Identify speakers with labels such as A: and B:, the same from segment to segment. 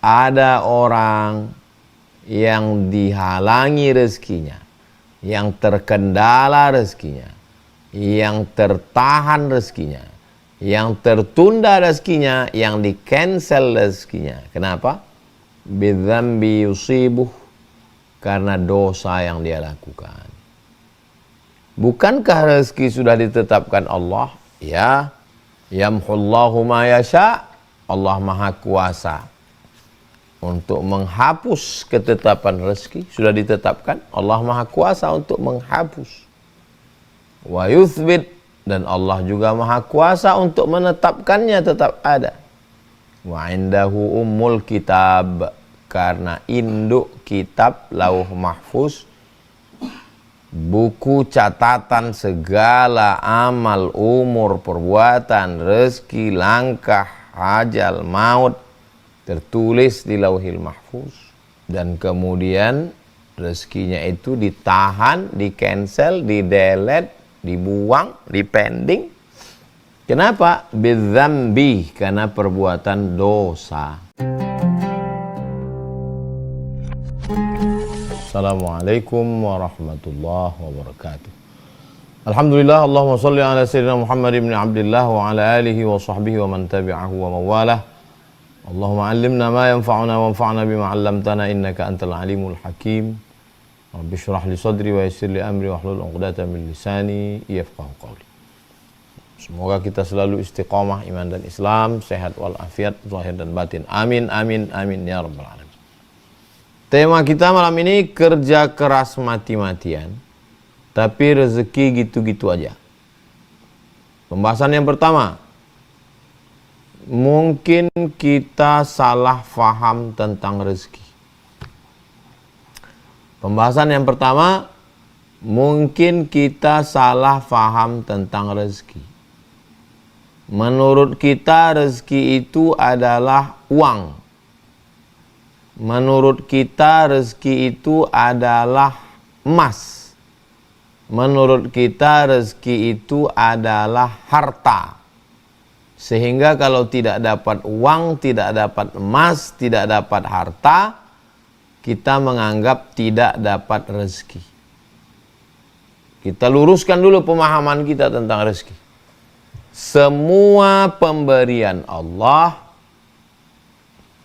A: ada orang yang dihalangi rezekinya, yang terkendala rezekinya, yang tertahan rezekinya, yang tertunda rezekinya, yang di-cancel rezekinya. Kenapa? Bidzambi yusibuh, karena dosa yang dia lakukan. Bukankah rezeki sudah ditetapkan Allah? Ya, yamhullahu ma yasha. Allah Maha Kuasa untuk menghapus ketetapan rezeki. Sudah ditetapkan. Allah Maha Kuasa untuk menghapus. Wa yuthbit, dan Allah juga Maha Kuasa untuk menetapkannya tetap ada. Wa indahu ummul kitab, karena induk kitab lauh mahfuz, buku catatan segala amal, umur, perbuatan, rezeki, langkah, ajal, maut, tertulis di lauhil mahfuz. Dan kemudian rezekinya itu ditahan, di-cancel, di-delete, dibuang, dipending. Kenapa? Bidzambi, karena perbuatan dosa. Assalamualaikum warahmatullahi wabarakatuh. Alhamdulillah, Allahumma salli ala sayyidina Muhammad ibn Abdullah wa ala alihi wa sahbihi wa man tabi'ahu wa mawalah. Allahumma allimna ma yanfa'una wa anfa'na bima 'allamtana innaka antal alimul hakim. Rabbi shrah li sadri wa yassir li amri wa hlul 'uqdatam min lisani yafqahu qawli. Semoga kita selalu istiqamah iman dan Islam, sehat walafiat zahir dan batin. Amin amin amin ya rabbal alamin. Tema kita malam ini kerja keras mati-matian, tapi rezeki gitu-gitu aja. Pembahasan yang pertama, mungkin kita salah faham tentang rezeki. Pembahasan yang pertama, mungkin kita salah faham tentang rezeki. Menurut kita rezeki itu adalah uang. Menurut kita rezeki itu adalah emas. Menurut kita rezeki itu adalah harta. Sehingga kalau tidak dapat uang, tidak dapat emas, tidak dapat harta, kita menganggap tidak dapat rezeki. Kita luruskan dulu pemahaman kita tentang rezeki. Semua pemberian Allah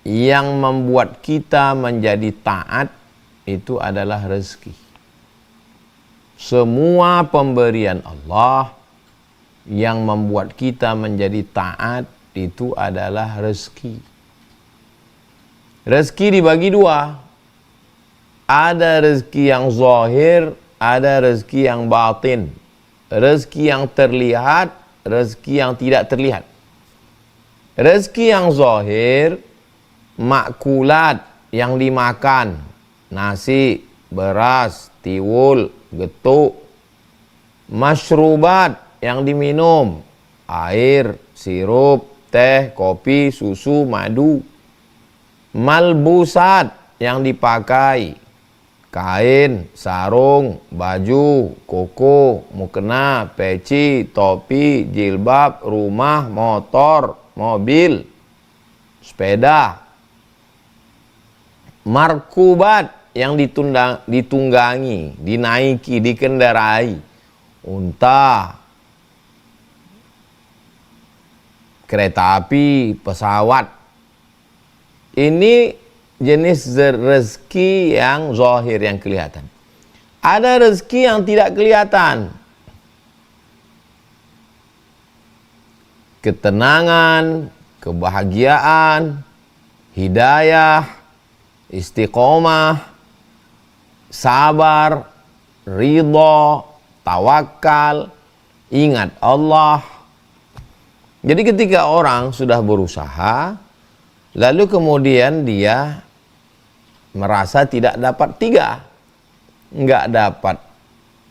A: yang membuat kita menjadi taat itu adalah rezeki. Semua pemberian Allah yang membuat kita menjadi taat itu adalah rezeki. Rezeki dibagi dua. Ada rezeki yang zahir, ada rezeki yang batin. Rezeki yang terlihat, rezeki yang tidak terlihat. Rezeki yang zahir, makulat yang dimakan, nasi, beras, tiwul, getuk. Masyrubat yang diminum, air, sirup, teh, kopi, susu, madu. Malbusat yang dipakai, kain, sarung, baju, koko, mukena, peci, topi, jilbab, rumah, motor, mobil, sepeda. Markubat yang ditunggangi, dinaiki, dikendarai, unta, kereta api, pesawat. Ini jenis rezeki yang zahir, yang kelihatan. Ada rezeki yang tidak kelihatan. Ketenangan, kebahagiaan, hidayah, istiqomah, sabar, ridho, tawakal, ingat Allah. Jadi ketika orang sudah berusaha, lalu kemudian dia merasa tidak dapat tiga. Enggak dapat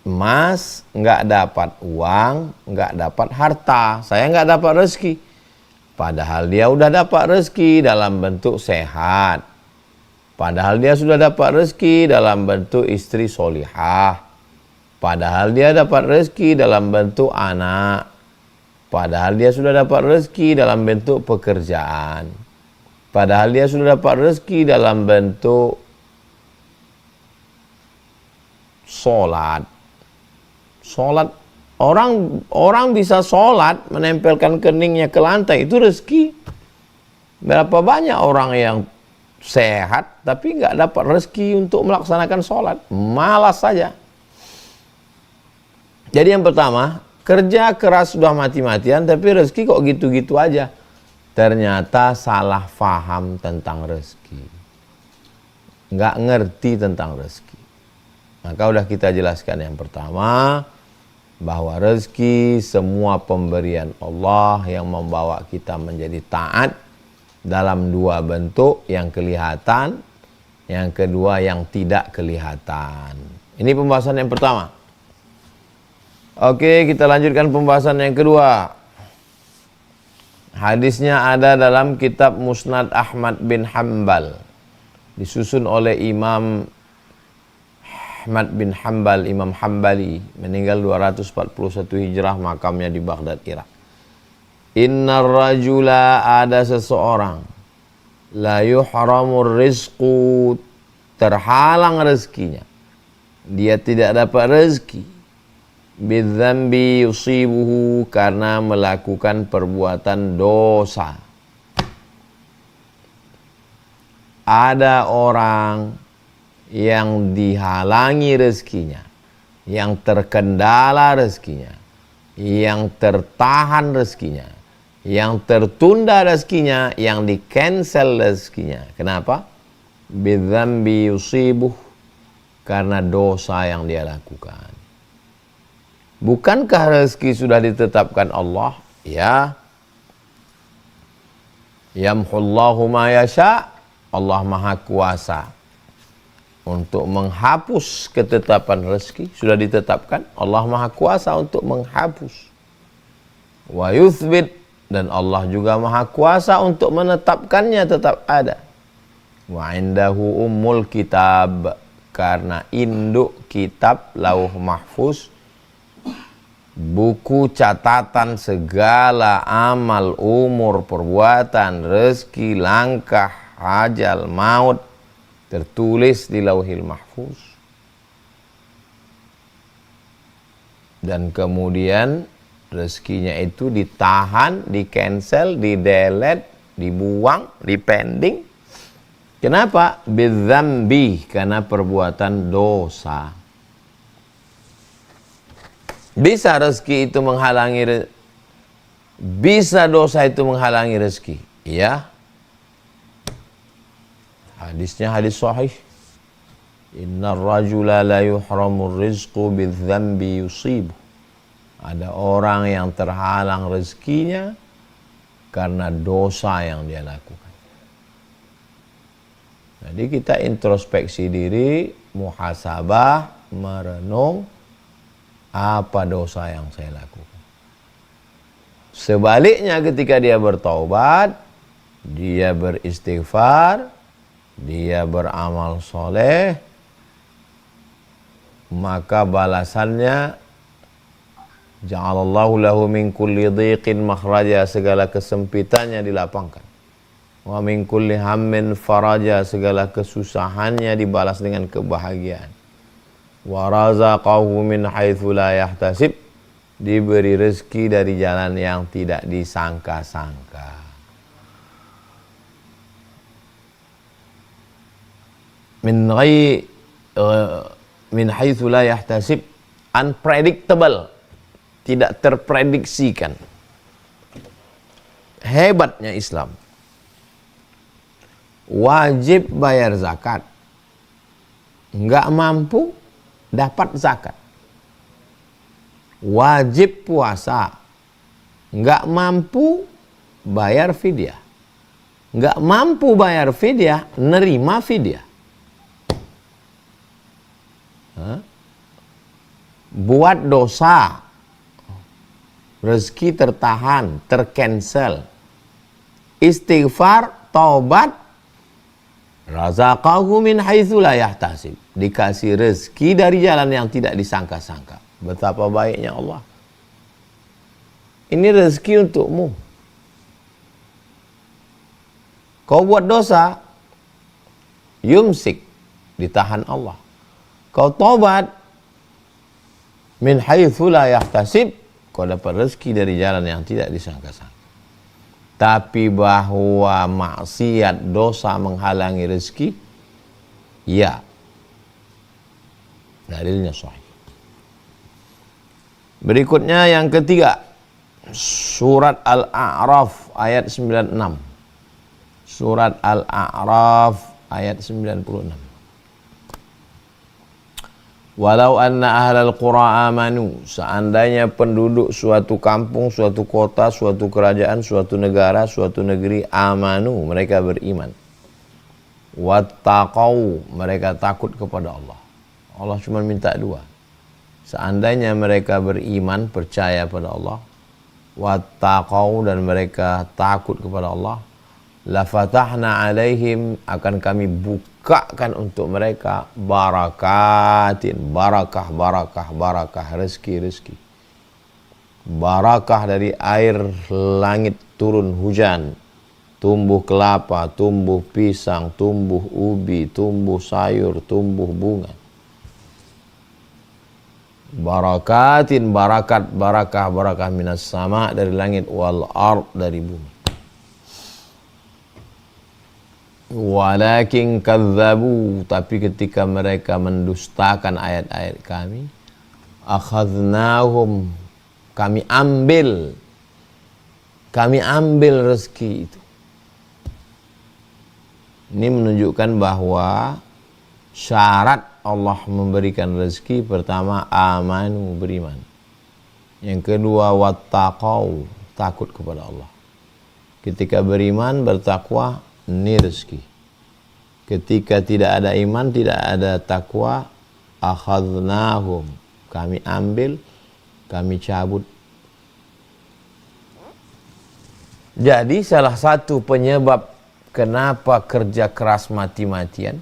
A: emas, enggak dapat uang, enggak dapat harta. Saya enggak dapat rezeki. Padahal dia udah dapat rezeki dalam bentuk sehat. Padahal dia sudah dapat rezeki dalam bentuk istri solihah. Padahal dia dapat rezeki dalam bentuk anak. Padahal dia sudah dapat rezeki dalam bentuk pekerjaan. Padahal dia sudah dapat rezeki dalam bentuk sholat. Sholat, orang bisa sholat menempelkan keningnya ke lantai, itu rezeki. Berapa banyak orang yang sehat tapi nggak dapat rezeki untuk melaksanakan sholat, malas saja. Jadi yang pertama, kerja keras sudah mati-matian tapi rezeki kok gitu-gitu aja. Ternyata salah faham tentang rezeki, nggak ngerti tentang rezeki. Maka udah kita jelaskan yang pertama, bahwa rezeki semua pemberian Allah yang membawa kita menjadi taat dalam dua bentuk, yang kelihatan, yang kedua yang tidak kelihatan. Ini pembahasan yang pertama. Oke, kita lanjutkan pembahasan yang kedua. Hadisnya ada dalam kitab Musnad Ahmad bin Hanbal, disusun oleh Imam Ahmad bin Hanbal, Imam Hanbali, meninggal 241 Hijrah, makamnya di Baghdad, Irak. Innar rajula, ada seseorang, la yuhramur rizqu, terhalang rezekinya, dia tidak dapat rezeki, bidzambi yusibuhu, karena melakukan perbuatan dosa. Ada orang yang dihalangi rezekinya, yang terkendala rezekinya, yang tertahan rezekinya, yang tertunda rezekinya, yang di-cancel rezekinya. Kenapa? Bidzambi yusibuh, karena dosa yang dia lakukan. Bukankah rezeki sudah ditetapkan Allah? Ya. Yamhullahu ma yasha. Allah Maha Kuasa untuk menghapus ketetapan rezeki. Sudah ditetapkan. Allah Maha Kuasa untuk menghapus. Wa yuthbit, dan Allah juga Maha Kuasa untuk menetapkannya tetap ada. Wa indahu ummul kitab, karena induk kitab Lauh Mahfuz, buku catatan segala amal, umur, perbuatan, rezeki, langkah, ajal, maut, tertulis di Lauhil Mahfuz. Dan kemudian rezekinya itu ditahan, di-cancel, di-delete, dibuang, dipending. Kenapa? Bidzambi, karena perbuatan dosa. Bisa rezeki itu menghalangi, bisa dosa itu menghalangi rezeki. Ya. Hadisnya hadis sahih. Innar rajula la yuhramur rizqu bidzambi yusibu. Ada orang yang terhalang rezekinya karena dosa yang dia lakukan. Jadi kita introspeksi diri, muhasabah, merenung, apa dosa yang saya lakukan. Sebaliknya ketika dia bertaubat, dia beristighfar, dia beramal soleh, maka balasannya ja'alallahu lahu min kulli dhiqin makhraja, segala kesempitannya dilapangkan. Wa min kulli hammin faraja, segala kesusahannya dibalas dengan kebahagiaan. Wa razaqahu min haitsu la yahtasib, diberi rezeki dari jalan yang tidak disangka-sangka. Min haitsu la yahtasib, unpredictable, tidak terprediksikan. Hebatnya Islam. Wajib bayar zakat, nggak mampu dapat zakat. Wajib puasa, nggak mampu bayar fidyah. Nggak mampu bayar fidyah, nerima fidyah. Buat dosa, rezeki tertahan, tercancel. Istighfar, taubat, razaqahu min haitsu la yahtasib, dikasih rezeki dari jalan yang tidak disangka-sangka. Betapa baiknya Allah. Ini rezeki untukmu. Kau buat dosa, yumsik, ditahan Allah. Kau tobat, min haitsu la yahtasib, kau dapat rezeki dari jalan yang tidak disangka-sangka. Tapi bahwa maksiat, dosa menghalangi rezeki, ya, dalilnya sahih. Berikutnya yang ketiga, surat Al-A'raf ayat 96. Surat Al-A'raf ayat 96. Walau anna ahlal qura amanu, seandainya penduduk suatu kampung, suatu kota, suatu kerajaan, suatu negara, suatu negeri, amanu, mereka beriman. Wattaqau, mereka takut kepada Allah. Allah cuma minta dua. Seandainya mereka beriman, percaya pada Allah, wattaqau, dan mereka takut kepada Allah, la fatahna alaihim, akan kami bukakan untuk mereka barakatin, barakah, rezeki. Barakah dari air langit turun hujan, tumbuh kelapa, tumbuh pisang, tumbuh ubi, tumbuh sayur, tumbuh bunga. Barakatin, barakah minas sama, dari langit, wal ard, dari bumi. Walakin kadzabu, tapi ketika mereka mendustakan ayat-ayat kami, akhadnahum, kami ambil rezeki itu. Ini menunjukkan bahwa syarat Allah memberikan rezeki, pertama amanu, beriman. Yang kedua wattaqau, takut kepada Allah. Ketika beriman, bertakwa, ini rezeki. Ketika tidak ada iman, tidak ada takwa, akhadnahum, kami ambil, kami cabut. Jadi salah satu penyebab kenapa kerja keras mati-matian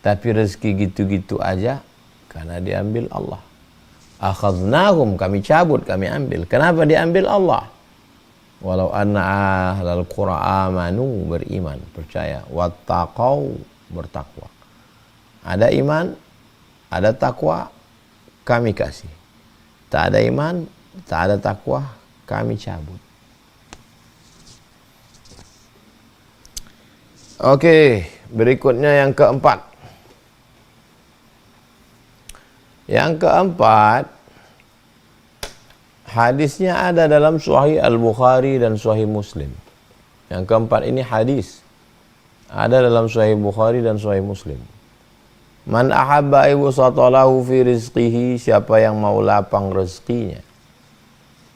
A: tapi rezeki gitu-gitu aja, karena diambil Allah. Akhadnahum, kami cabut, kami ambil. Kenapa diambil Allah? Walau anna ahlal qura amanu, beriman, percaya, wattaqau, bertakwa. Ada iman, ada takwa, kami kasih. Tak ada iman, tak ada takwa, kami cabut. Oke, berikutnya yang keempat. Yang keempat, hadisnya ada dalam Sahih Al-Bukhari dan Sahih Muslim. Yang keempat ini hadis ada dalam Sahih Bukhari dan Sahih Muslim. Man ahabba ibsatalahu fi rizqihi, siapa yang mau lapang rezekinya.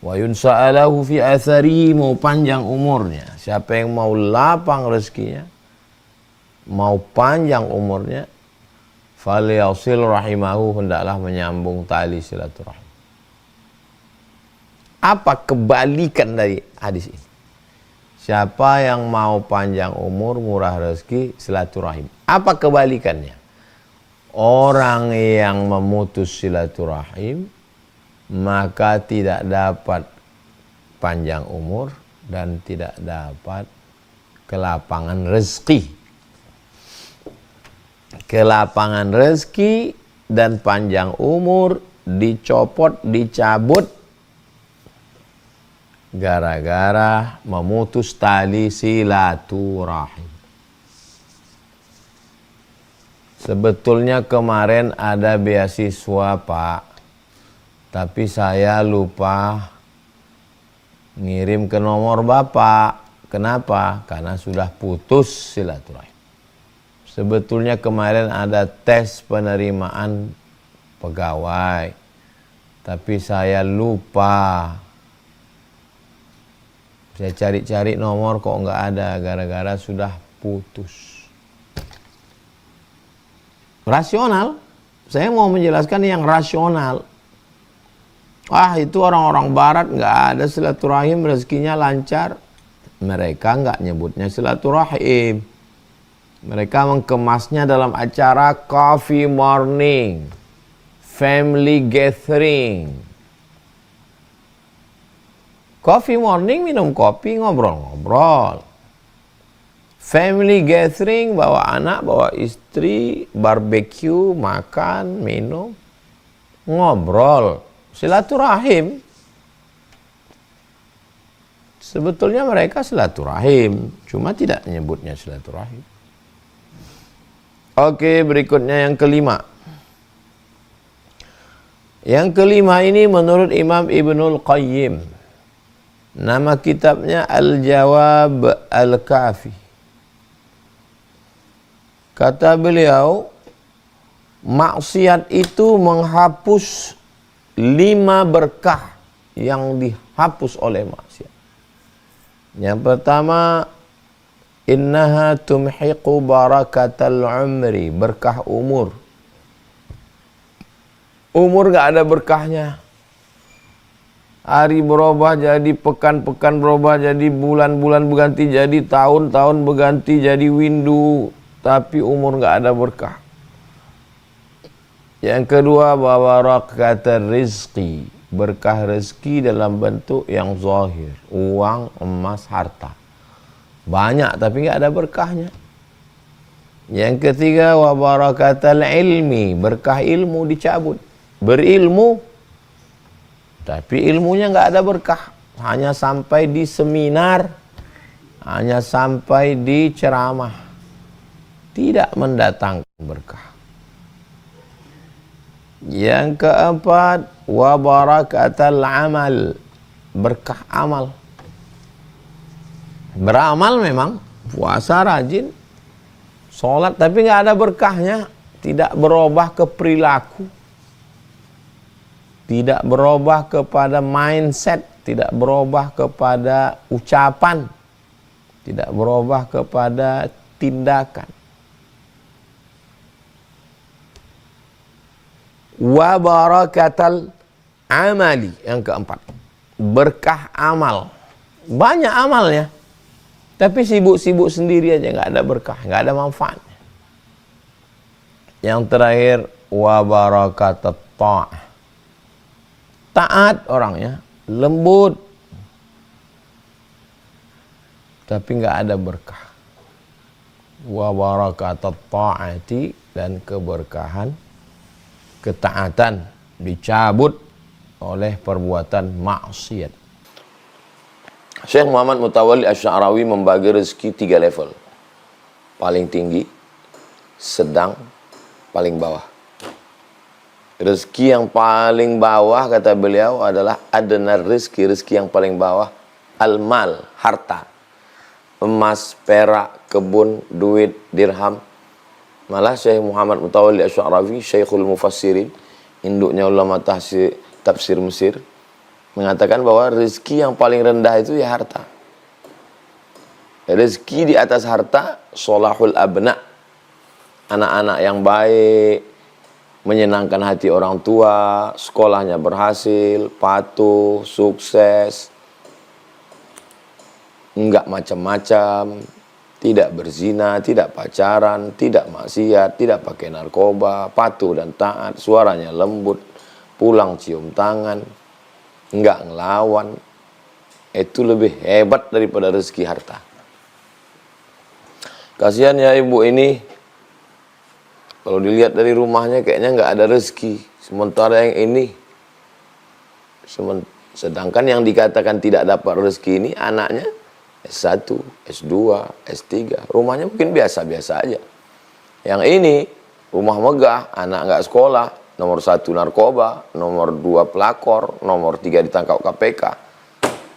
A: Wa yunsa'alahu fi athari, mau panjang umurnya. Siapa yang mau lapang rezekinya, mau panjang umurnya, falyasil rahimahu, hendaklah menyambung tali silaturahim. Apa kebalikan dari hadis ini? Siapa yang mau panjang umur, murah rezeki, silaturahim. Apa kebalikannya? Orang yang memutus silaturahim, maka tidak dapat panjang umur dan tidak dapat kelapangan rezeki. Kelapangan rezeki dan panjang umur dicopot, dicabut gara-gara memutus tali silaturahim. Sebetulnya kemarin ada beasiswa, Pak, tapi saya lupa ngirim ke nomor Bapak. Kenapa? Karena sudah putus silaturahim. Sebetulnya kemarin ada tes penerimaan pegawai, tapi saya lupa. Saya cari-cari nomor kok nggak ada, gara-gara sudah putus. Rasional, saya mau menjelaskan yang rasional. Itu orang-orang barat nggak ada silaturahim, rezekinya lancar. Mereka nggak nyebutnya silaturahim. Mereka mengemasnya dalam acara coffee morning, family gathering. Coffee morning, minum kopi, ngobrol-ngobrol. Family gathering, bawa anak, bawa istri, barbecue, makan, minum, ngobrol, silaturahim. Sebetulnya mereka silaturahim, cuma tidak menyebutnya silaturahim. Oke, berikutnya yang kelima. Yang kelima ini menurut Imam Ibnul Qayyim. Nama kitabnya Al-Jawab Al-Kafi. Kata beliau, maksiat itu menghapus 5 berkah yang dihapus oleh maksiat. Yang pertama, innaha tumhiqu barakatal umri, berkah umur. Umur gak ada berkahnya. Hari berubah jadi pekan-pekan berubah jadi bulan-bulan berganti jadi tahun-tahun berganti jadi windu. Tapi umur gak ada berkah. Yang kedua, barakatal rizqi, berkah rezeki dalam bentuk yang zahir. Uang, emas, harta. Banyak tapi gak ada berkahnya. Yang ketiga, wa barakatal ilmi, berkah ilmu dicabut. Berilmu tapi ilmunya nggak ada berkah, hanya sampai di seminar, hanya sampai di ceramah, tidak mendatangkan berkah. Yang keempat, wa barakatal amal, berkah amal. Beramal memang, puasa rajin, sholat, tapi nggak ada berkahnya, tidak berubah ke perilaku, tidak berubah kepada mindset, tidak berubah kepada ucapan, tidak berubah kepada tindakan. Wa barakatal amali, yang keempat, berkah amal. Banyak amalnya, tapi sibuk-sibuk sendiri aja, nggak ada berkah, nggak ada manfaatnya. Yang terakhir, wa barakatat ta'ah, taat orangnya, lembut, tapi nggak ada berkah. Wa barakatat ta'ati, dan keberkahan ketaatan dicabut oleh perbuatan maksiat. Syekh Muhammad Mutawalli Asy-Sya'rawi membagi rezeki 3 level. Paling tinggi, sedang, paling bawah. Rezeki yang paling bawah, kata beliau, adalah adnar rizki, rezeki yang paling bawah, al-mal, harta, emas, perak, kebun, duit, dirham. Malah Syekh Muhammad Mutawalli Asy-Sya'rawi, Syekhul Mufassirin, induknya ulama tafsir Mesir, mengatakan bahwa rezeki yang paling rendah itu ya harta. Rezeki di atas harta, sholahul abna, anak-anak yang baik, menyenangkan hati orang tua, sekolahnya berhasil, patuh, sukses, enggak macam-macam, tidak berzina, tidak pacaran, tidak maksiat, tidak pakai narkoba, patuh dan taat, suaranya lembut, pulang cium tangan, enggak ngelawan. Itu lebih hebat daripada rezeki harta. Kasihan ya ibu ini, kalau dilihat dari rumahnya kayaknya nggak ada rezeki. Sementara yang ini, sedangkan yang dikatakan tidak dapat rezeki ini anaknya S1, S2, S3. Rumahnya mungkin biasa-biasa aja. Yang ini rumah megah, anak nggak sekolah, nomor 1 narkoba, nomor 2 pelakor, nomor 3 ditangkap KPK.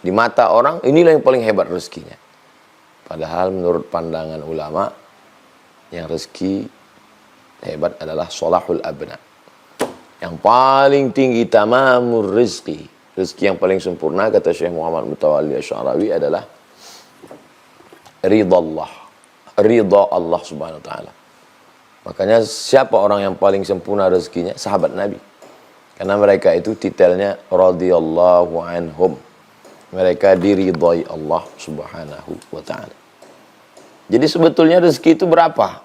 A: Di mata orang inilah yang paling hebat rezekinya. Padahal menurut pandangan ulama, yang rezeki hebat adalah sholahul abna. Yang paling tinggi tamamur rizki, rezeki yang paling sempurna, kata Syekh Muhammad Mutawalli Asy-Sya'rawi, adalah ridha Allah, ridha Allah subhanahu wa ta'ala. Makanya siapa orang yang paling sempurna rezekinya? Sahabat Nabi. Karena mereka itu titelnya radhiyallahu anhum, mereka diridhai Allah subhanahu wa ta'ala. Jadi sebetulnya rezeki itu berapa?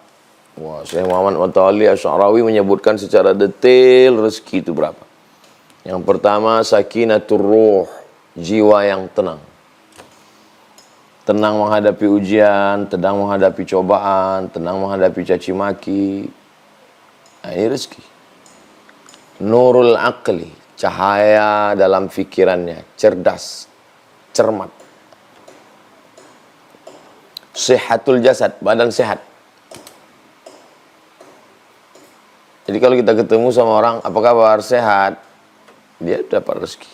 A: Wah, Syekh Muhammad Mutawalli Asy-Sya'rawi menyebutkan secara detail rezeki itu berapa. Yang pertama, sakinatur ruh, jiwa yang tenang.
B: tenang menghadapi ujian, tenang menghadapi cobaan, tenang menghadapi caci maki. Nah, ini rezeki. Nurul aqli, cahaya dalam fikirannya, cerdas, cermat. Sehatul jasad, badan sehat. Jadi kalau kita ketemu sama orang, apa kabar, sehat, dia dapat rezeki.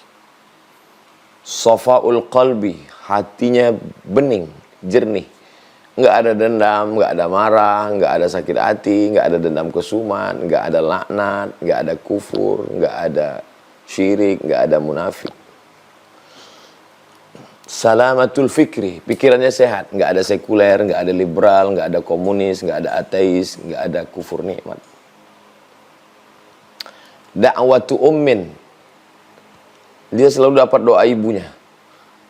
B: Safaul qalbi, hatinya bening, jernih. Nggak ada dendam, nggak ada marah, nggak ada sakit hati, nggak ada dendam kesuman, nggak ada laknat, nggak ada kufur, nggak ada syirik, nggak ada munafik. Salamatul fikri, pikirannya sehat, nggak ada sekuler, nggak ada liberal, nggak ada komunis, nggak ada ateis, nggak ada kufur nikmat. Da'watu ummin, dia selalu dapat doa ibunya.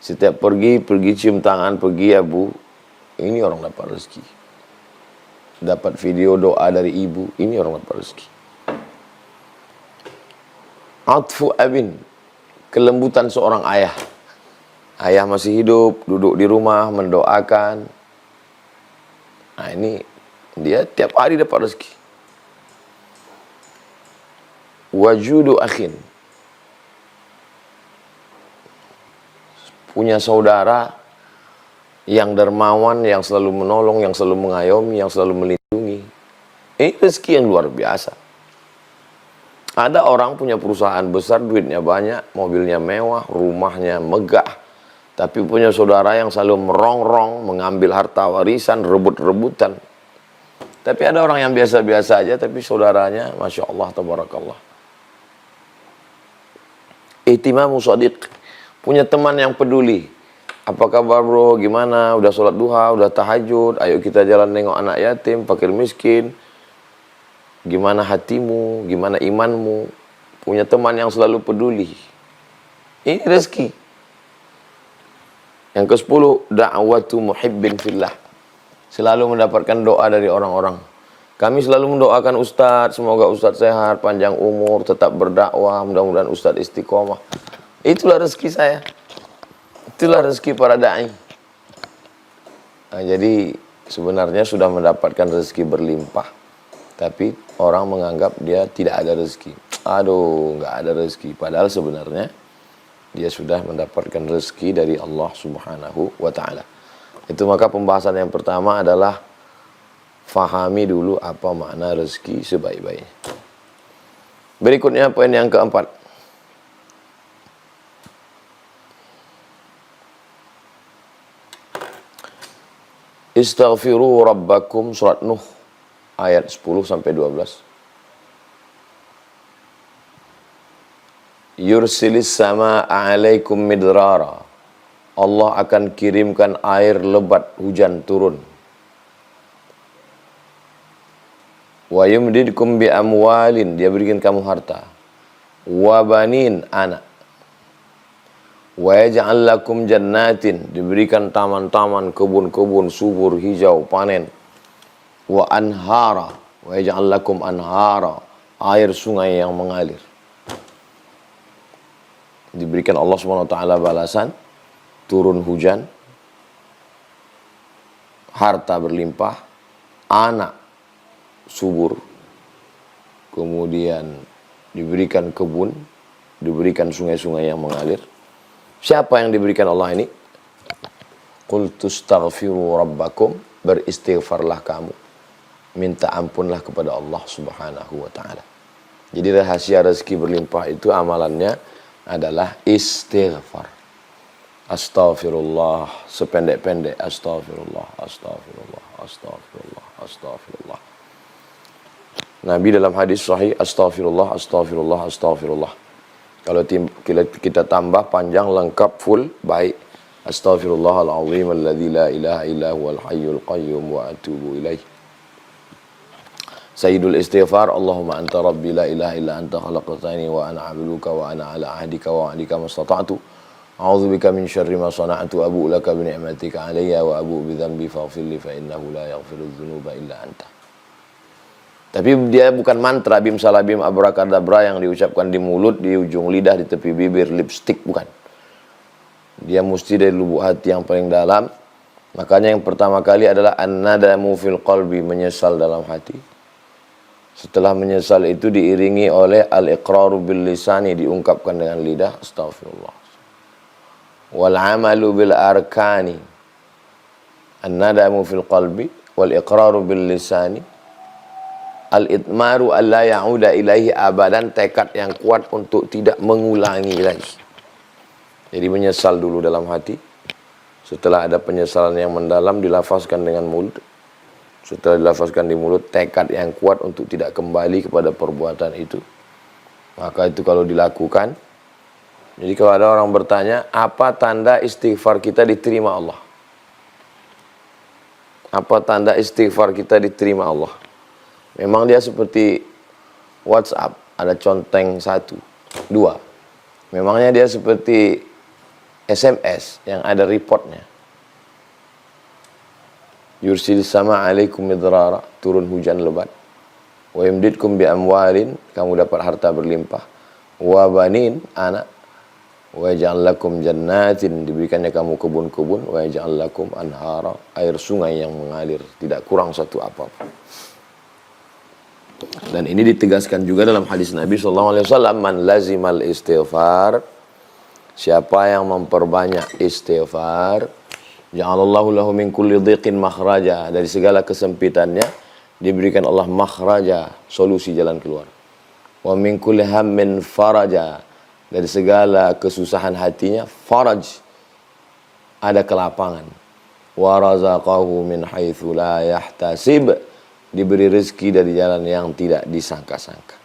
B: Setiap pergi cium tangan, pergi ya bu, ini orang dapat rezeki. Dapat video doa dari ibu, ini orang dapat rezeki. Atfu abin, kelembutan seorang ayah. Ayah masih hidup, duduk di rumah, mendoakan. Nah ini, dia tiap hari dapat rezeki. Wajudu akhin, punya saudara yang dermawan, yang selalu menolong, yang selalu mengayomi, yang selalu melindungi. Ini rezeki yang luar biasa. Ada orang punya perusahaan besar, duitnya banyak, mobilnya mewah, rumahnya megah, tapi punya saudara yang selalu merongrong, mengambil harta warisan, rebut-rebutan. Tapi ada orang yang biasa-biasa aja, tapi saudaranya, Masya Allah, Tabarakallah. Ihtimamu shadiq, punya teman yang peduli. Apa kabar bro, gimana, udah sholat duha, udah tahajud, ayo kita jalan nengok anak yatim, fakir miskin. Gimana hatimu, gimana imanmu. Punya teman yang selalu peduli. Ini rezeki. Yang ke-10, da'watu muhibbin fillah, selalu mendapatkan doa dari orang-orang. Kami selalu mendoakan Ustadz, semoga Ustadz sehat, panjang umur, tetap berdakwah, mudah-mudahan Ustadz istiqomah. Itulah rezeki saya. Itulah rezeki para da'i. Nah, jadi sebenarnya sudah mendapatkan rezeki berlimpah, tapi orang menganggap dia tidak ada rezeki. Aduh, nggak ada rezeki. Padahal sebenarnya dia sudah mendapatkan rezeki dari Allah Subhanahu wa Ta'ala. Itu maka pembahasan yang pertama adalah fahami dulu apa makna rezeki sebaik-baiknya. Berikutnya poin yang keempat. Istaghfiru rabbakum, surat Nuh ayat 10 sampai 12. Yursilis sama alaikum midrara, Allah akan kirimkan air lebat, hujan turun. Wa yumdidkum bi amwalin, dia berikan kamu harta. Wa banin, anak. Wa yaj'al lakum jannatin, diberikan taman-taman, kebun-kebun subur, hijau, panen. Wa anhara, wa yaj'al lakum anhara, air sungai yang mengalir. Diberikan Allah SWT balasan, turun hujan, harta berlimpah, anak subur, kemudian diberikan kebun, diberikan sungai-sungai yang mengalir. Siapa yang diberikan Allah ini? Qul tustaghfiru rabbakum, beristighfarlah kamu, minta ampunlah kepada Allah Subhanahu wa Ta'ala. Jadi rahasia rezeki berlimpah itu amalannya adalah istighfar. Astaghfirullah, sependek-pendek astagfirullah, astagfirullah, astagfirullah, astagfirullah. Nabi dalam hadis sahih, astaghfirullah, astaghfirullah, astaghfirullah. Kalau kita tambah panjang, lengkap, full, baik. Astaghfirullahaladzim alladzi la ilaha illa huwal hayyul qayyum wa atubu ilaih. Sayyidul istighfar, Allahumma anta rabbi la ilaha illa anta khalaqtani wa ana abduka wa ana ala ahdika wa wa'dika mastata'tu. A'udzubika min syarri ma sana'tu, abu'u laka bi ni'matika alayya wa abu'u bi dhanbi faghfirli fa innahu la yaghfiru dzunuba illa anta. Tapi dia bukan mantra bim salabim abrakadabra yang diucapkan di mulut, di ujung lidah, di tepi bibir, lipstick, bukan. Dia mesti dari lubuk hati yang paling dalam Makanya yang pertama kali adalah an-nadamu fil qalbi, menyesal dalam hati. Setelah menyesal itu diiringi oleh al-iqraru bil lisani, diungkapkan dengan lidah, astaghfirullah. Wal amalu bil arkani. An-nadamu fil qalbi wal iqraru bil lisani. Al-itmaru alla ya'uda ilaihi abadan, tekad yang kuat untuk tidak mengulangi lagi. Jadi menyesal dulu dalam hati. Setelah ada penyesalan yang mendalam, dilafazkan dengan mulut. Setelah dilafazkan di mulut, tekad yang kuat untuk tidak kembali kepada perbuatan itu. Maka itu kalau dilakukan. Jadi kalau ada orang bertanya, apa tanda istighfar kita diterima Allah? Apa tanda istighfar kita diterima Allah? Memang dia seperti WhatsApp, ada conteng 1, 2. Memangnya dia seperti SMS yang ada reportnya. Yursil sama alaikum midrara, turun hujan lebat. Wa yumdidkum bi amwalin, kamu dapat harta berlimpah. Wa banin, anak. Wa yaj'al lakum jannatin, diberikannya kamu kebun-kebun. Wa yaj'al lakum anhara, air sungai yang mengalir, tidak kurang satu apapun. Dan ini ditegaskan juga dalam hadis Nabi SAW, man lazimal istighfar, siapa yang memperbanyak istighfar, ja'alallahu lahu min kulli dhiqin makhraja, dari segala kesempitannya diberikan Allah makhraja, solusi jalan keluar. Wa min kulli hammin faraja, dari segala kesusahan hatinya faraj, ada kelapangan. Wa razaqahu min haitsu la yahtasib, diberi rezeki dari jalan yang tidak disangka-sangka.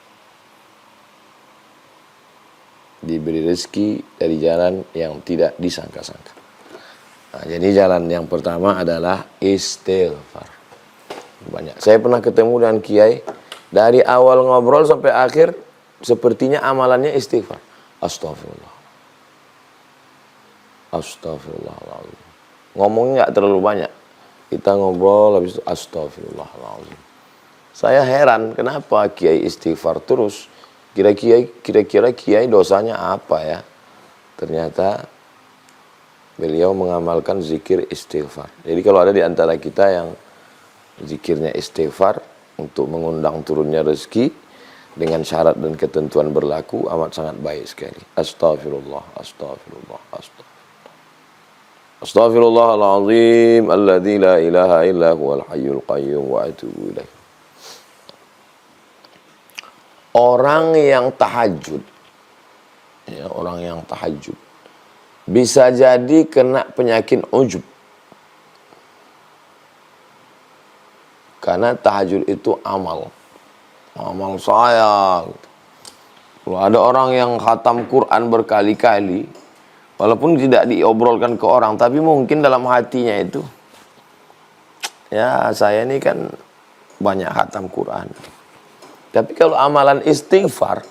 B: Diberi rezeki dari jalan yang tidak disangka-sangka. Nah, jadi jalan yang pertama adalah istighfar. Banyak. Saya pernah ketemu dengan kiai, dari awal ngobrol sampai akhir sepertinya amalannya istighfar. Astagfirullah. Astagfirullahaladzim. Ngomongnya nggak terlalu banyak. Kita ngobrol habis itu astagfirullahaladzim. Saya heran kenapa kiai istighfar terus. Kira-kira kiai dosanya apa ya? Ternyata beliau mengamalkan zikir istighfar. Jadi kalau ada di antara kita yang zikirnya istighfar untuk mengundang turunnya rezeki dengan syarat dan ketentuan berlaku, amat sangat baik sekali. Astagfirullah, astagfirullah, astagfirullah. Astaghfirullahaladzim alladzi la ilaha illa huwal hayyul qayyum wa atubu ilaih. Orang yang tahajud, ya, orang yang tahajud bisa jadi kena penyakit ujub. Karena tahajud itu amal saya. Kalau ada orang yang khatam Quran berkali-kali, walaupun tidak diobrolkan ke orang, tapi mungkin dalam hatinya itu, ya saya ini kan banyak khatam Quran. Tapi kalau amalan istighfar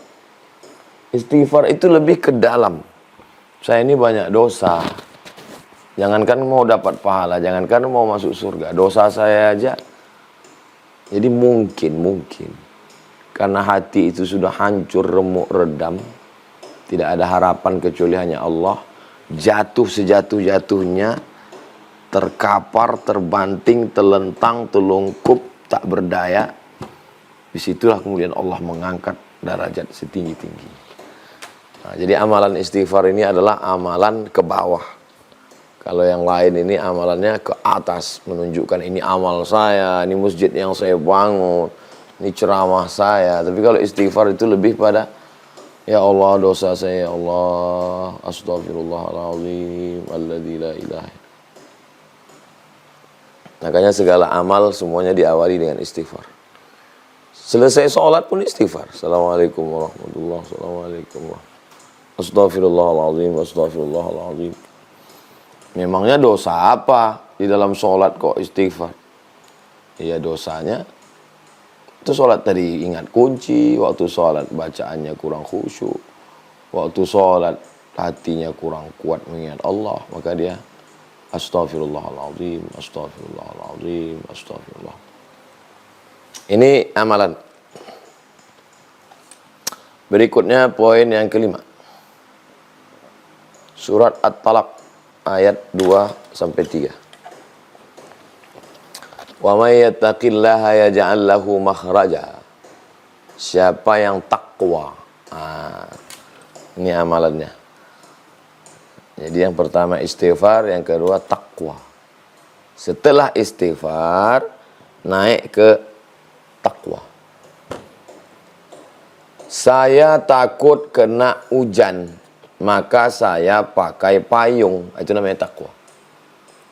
B: itu lebih ke dalam. Saya ini banyak dosa. Jangankan mau dapat pahala, jangankan mau masuk surga, dosa saya aja. Jadi mungkin karena hati itu sudah hancur, remuk, redam, tidak ada harapan kecuali hanya Allah, jatuh sejatuh-jatuhnya, terkapar, terbanting, telentang, telungkup, tak berdaya. Disitulah kemudian Allah mengangkat derajat setinggi-tinggi. Nah, jadi amalan istighfar ini adalah amalan ke bawah. Kalau yang lain ini amalannya ke atas, menunjukkan ini amal saya, ini masjid yang saya bangun, ini ceramah saya. Tapi kalau istighfar itu lebih pada, ya Allah dosa saya, ya Allah, astagfirullahaladzim, alladzi la ilaha. Makanya segala amal semuanya diawali dengan istighfar. Selesai sholat pun istighfar. Assalamualaikum warahmatullahi wabarakatuh. Assalamualaikum warahmatullahi. Astagfirullahaladzim, astagfirullahaladzim. Memangnya dosa apa di dalam sholat kok istighfar? Iya dosanya itu sholat tadi ingat kunci, waktu sholat bacaannya kurang khusyuk, waktu sholat hatinya kurang kuat mengingat Allah, maka dia astagfirullahaladzim, astagfirullahaladzim, astagfirullah. Ini amalan. Berikutnya poin yang kelima. Surat At-Talaq ayat 2-3. Wa may yattaqillaha yaj'al lahu makhraja. Siapa yang takwa. Ini amalannya. Jadi yang pertama istighfar, yang kedua takwa. Setelah istighfar, naik ke takwa. Saya takut kena hujan, maka saya pakai payung. Itu namanya takwa.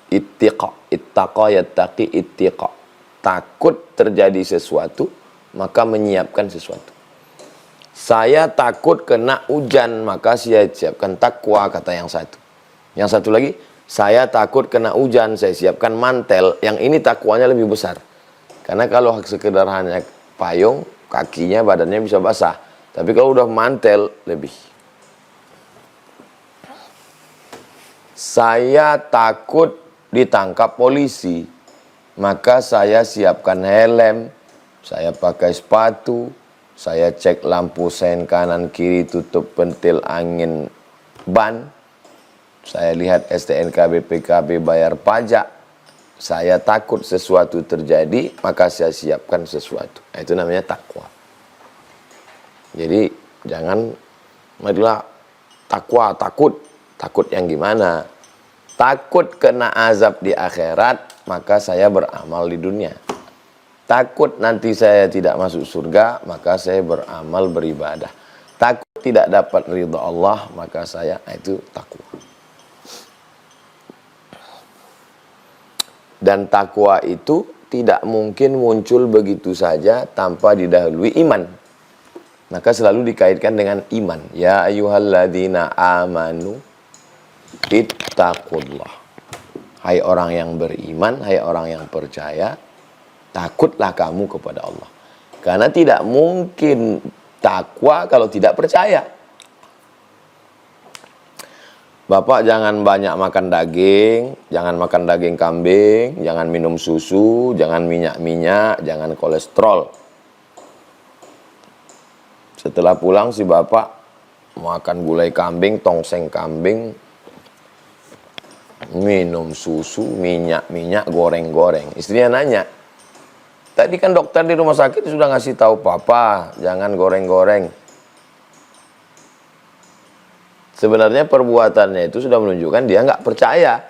B: Ittiqa, ittaqa yattaqi ittiqa. Takut terjadi sesuatu, maka menyiapkan sesuatu. Saya takut kena hujan, maka saya siapkan takwa, kata yang satu. Yang satu lagi, saya takut kena hujan, saya siapkan mantel. Yang ini takwanya lebih besar. Karena kalau sekedar hanya payung, kakinya, badannya bisa basah. Tapi kalau udah mantel, lebih. Saya takut ditangkap polisi, maka saya siapkan helm, saya pakai sepatu, saya cek lampu sen kanan kiri, tutup pentil angin ban, saya lihat STNK BPKB bayar pajak. Saya takut sesuatu terjadi, maka saya siapkan sesuatu. Itu namanya takwa. Jadi jangan marilah takwa, takut yang gimana? Takut kena azab di akhirat, maka saya beramal di dunia. Takut nanti saya tidak masuk surga, maka saya beramal beribadah. Takut tidak dapat ridha Allah, maka saya itu takwa. Dan takwa itu tidak mungkin muncul begitu saja tanpa didahului iman. Maka selalu dikaitkan dengan iman. Ya ayyuhalladzina amanu ittaqullah. Hai orang yang beriman, hai orang yang percaya, takutlah kamu kepada Allah. Karena tidak mungkin takwa kalau tidak percaya. Bapak jangan banyak makan daging, jangan makan daging kambing, jangan minum susu, jangan minyak-minyak, jangan kolesterol. Setelah pulang si bapak makan gulai kambing, tongseng kambing, minum susu, minyak-minyak, goreng-goreng. Istrinya nanya, tadi kan dokter di rumah sakit sudah ngasih tahu papa, jangan goreng-goreng. Sebenarnya perbuatannya itu sudah menunjukkan dia nggak percaya.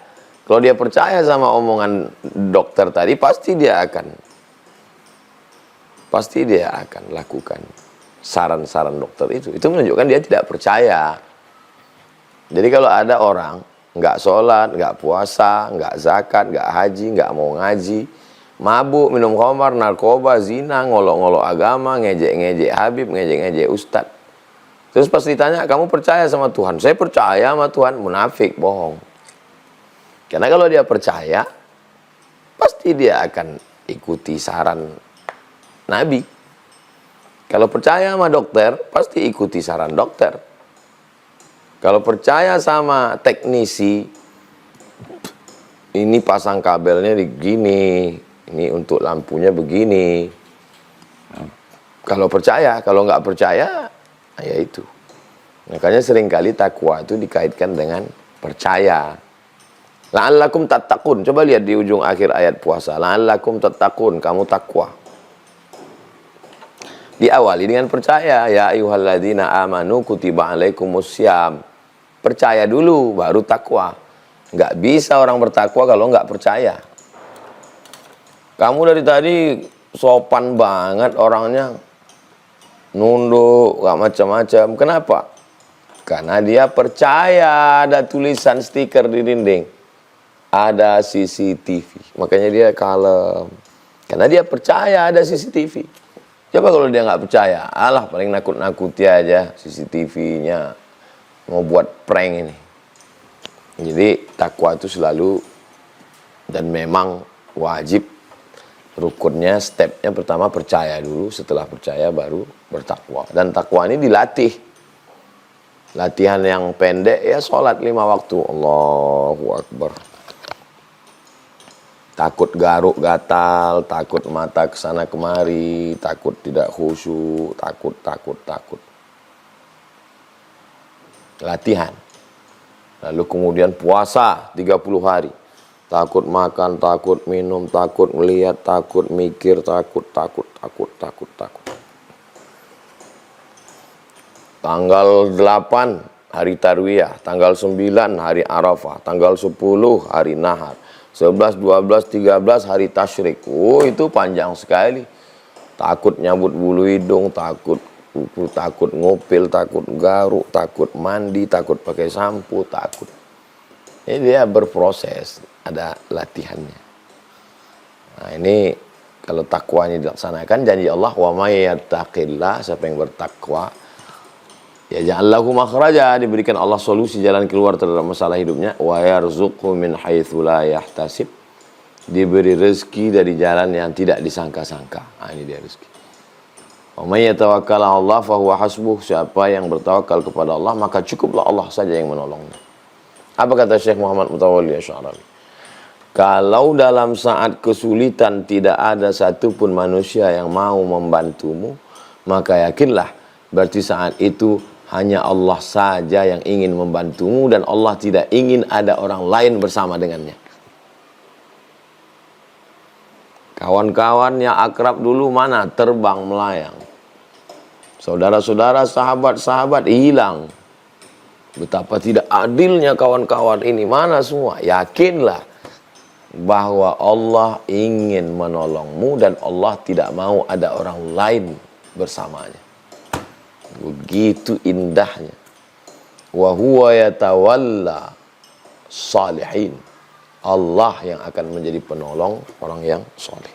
B: Kalau dia percaya sama omongan dokter tadi, pasti dia akan lakukan saran-saran dokter itu. Itu menunjukkan dia tidak percaya. Jadi kalau ada orang nggak sholat, nggak puasa, nggak zakat, nggak haji, nggak mau ngaji, mabuk, minum khamar, narkoba, zina, ngolok-ngolok agama, ngejek-ngejek Habib, ngejek-ngejek Ustadz. Terus pas ditanya, kamu percaya sama Tuhan? Saya percaya sama Tuhan. Munafik, bohong. Karena kalau dia percaya, pasti dia akan ikuti saran Nabi. Kalau percaya sama dokter, pasti ikuti saran dokter. Kalau percaya sama teknisi, ini pasang kabelnya begini, ini untuk lampunya begini. Kalau percaya, kalau nggak percaya, ya itu. Makanya seringkali takwa itu dikaitkan dengan percaya. La'allakum tattaqun. Coba lihat di ujung akhir ayat puasa. La'allakum tattaqun, kamu takwa. Diawali dengan percaya. Ya ayyuhalladzina amanu kutiba alaikumussyam. Percaya dulu, baru takwa. Nggak bisa orang bertakwa kalau nggak percaya. Kamu dari tadi sopan banget orangnya. Nunduk, nggak macam-macam. Kenapa? Karena dia percaya ada tulisan stiker di dinding. Ada CCTV. Makanya dia kalem. Karena dia percaya ada CCTV. Coba kalau dia nggak percaya, alah paling nakut-nakuti aja CCTV-nya. Mau buat prank ini. Jadi takwa itu selalu dan memang wajib rukunnya, stepnya pertama percaya dulu, setelah percaya baru bertakwa. Dan takwa ini dilatih. Latihan yang pendek ya sholat 5 waktu. Allahu Akbar. Takut garuk gatal, takut mata kesana kemari, takut tidak khusyuk, takut. Latihan. Lalu kemudian puasa 30 hari. Takut makan, takut minum, takut melihat, takut mikir, takut. Tanggal 8 hari Tarwiyah, tanggal 9 hari Arafah, tanggal 10 hari Nahar, 11, 12, 13 hari Tasyrik. Oh, itu panjang sekali. Takut nyabut bulu hidung, takut kuku, takut ngupil, takut garuk, takut mandi, takut pakai sampo, takut. Ini dia berproses, ada latihannya. Nah, ini kalau takwanya dilaksanakan, janji Allah, wa may yattaqillah, siapa yang bertakwa, ya ja'allahu makhraja, diberikan Allah solusi jalan keluar terhadap masalah hidupnya, wa yarzuqhu min haitsu la yahtasib, diberi rezeki dari jalan yang tidak disangka-sangka. Nah, ini dia rezeki. Wa may yatawakkal 'ala Allah fa huwa hasbuh, siapa yang bertawakal kepada Allah maka cukuplah Allah saja yang menolongnya. Apa kata Syekh Muhammad Mutawalli Asy'ari? Kalau dalam saat kesulitan tidak ada satupun manusia yang mau membantumu, maka yakinlah berarti saat itu hanya Allah saja yang ingin membantumu dan Allah tidak ingin ada orang lain bersama dengannya. Kawan-kawan yang akrab dulu mana? Terbang melayang. Saudara-saudara, sahabat-sahabat hilang. Betapa tidak adilnya kawan-kawan ini. Mana semua? Yakinlah bahwa Allah ingin menolongmu dan Allah tidak mau ada orang lain bersamanya. Begitu indahnya. Wa huwa yatawalla salihin. Allah yang akan menjadi penolong orang yang soleh.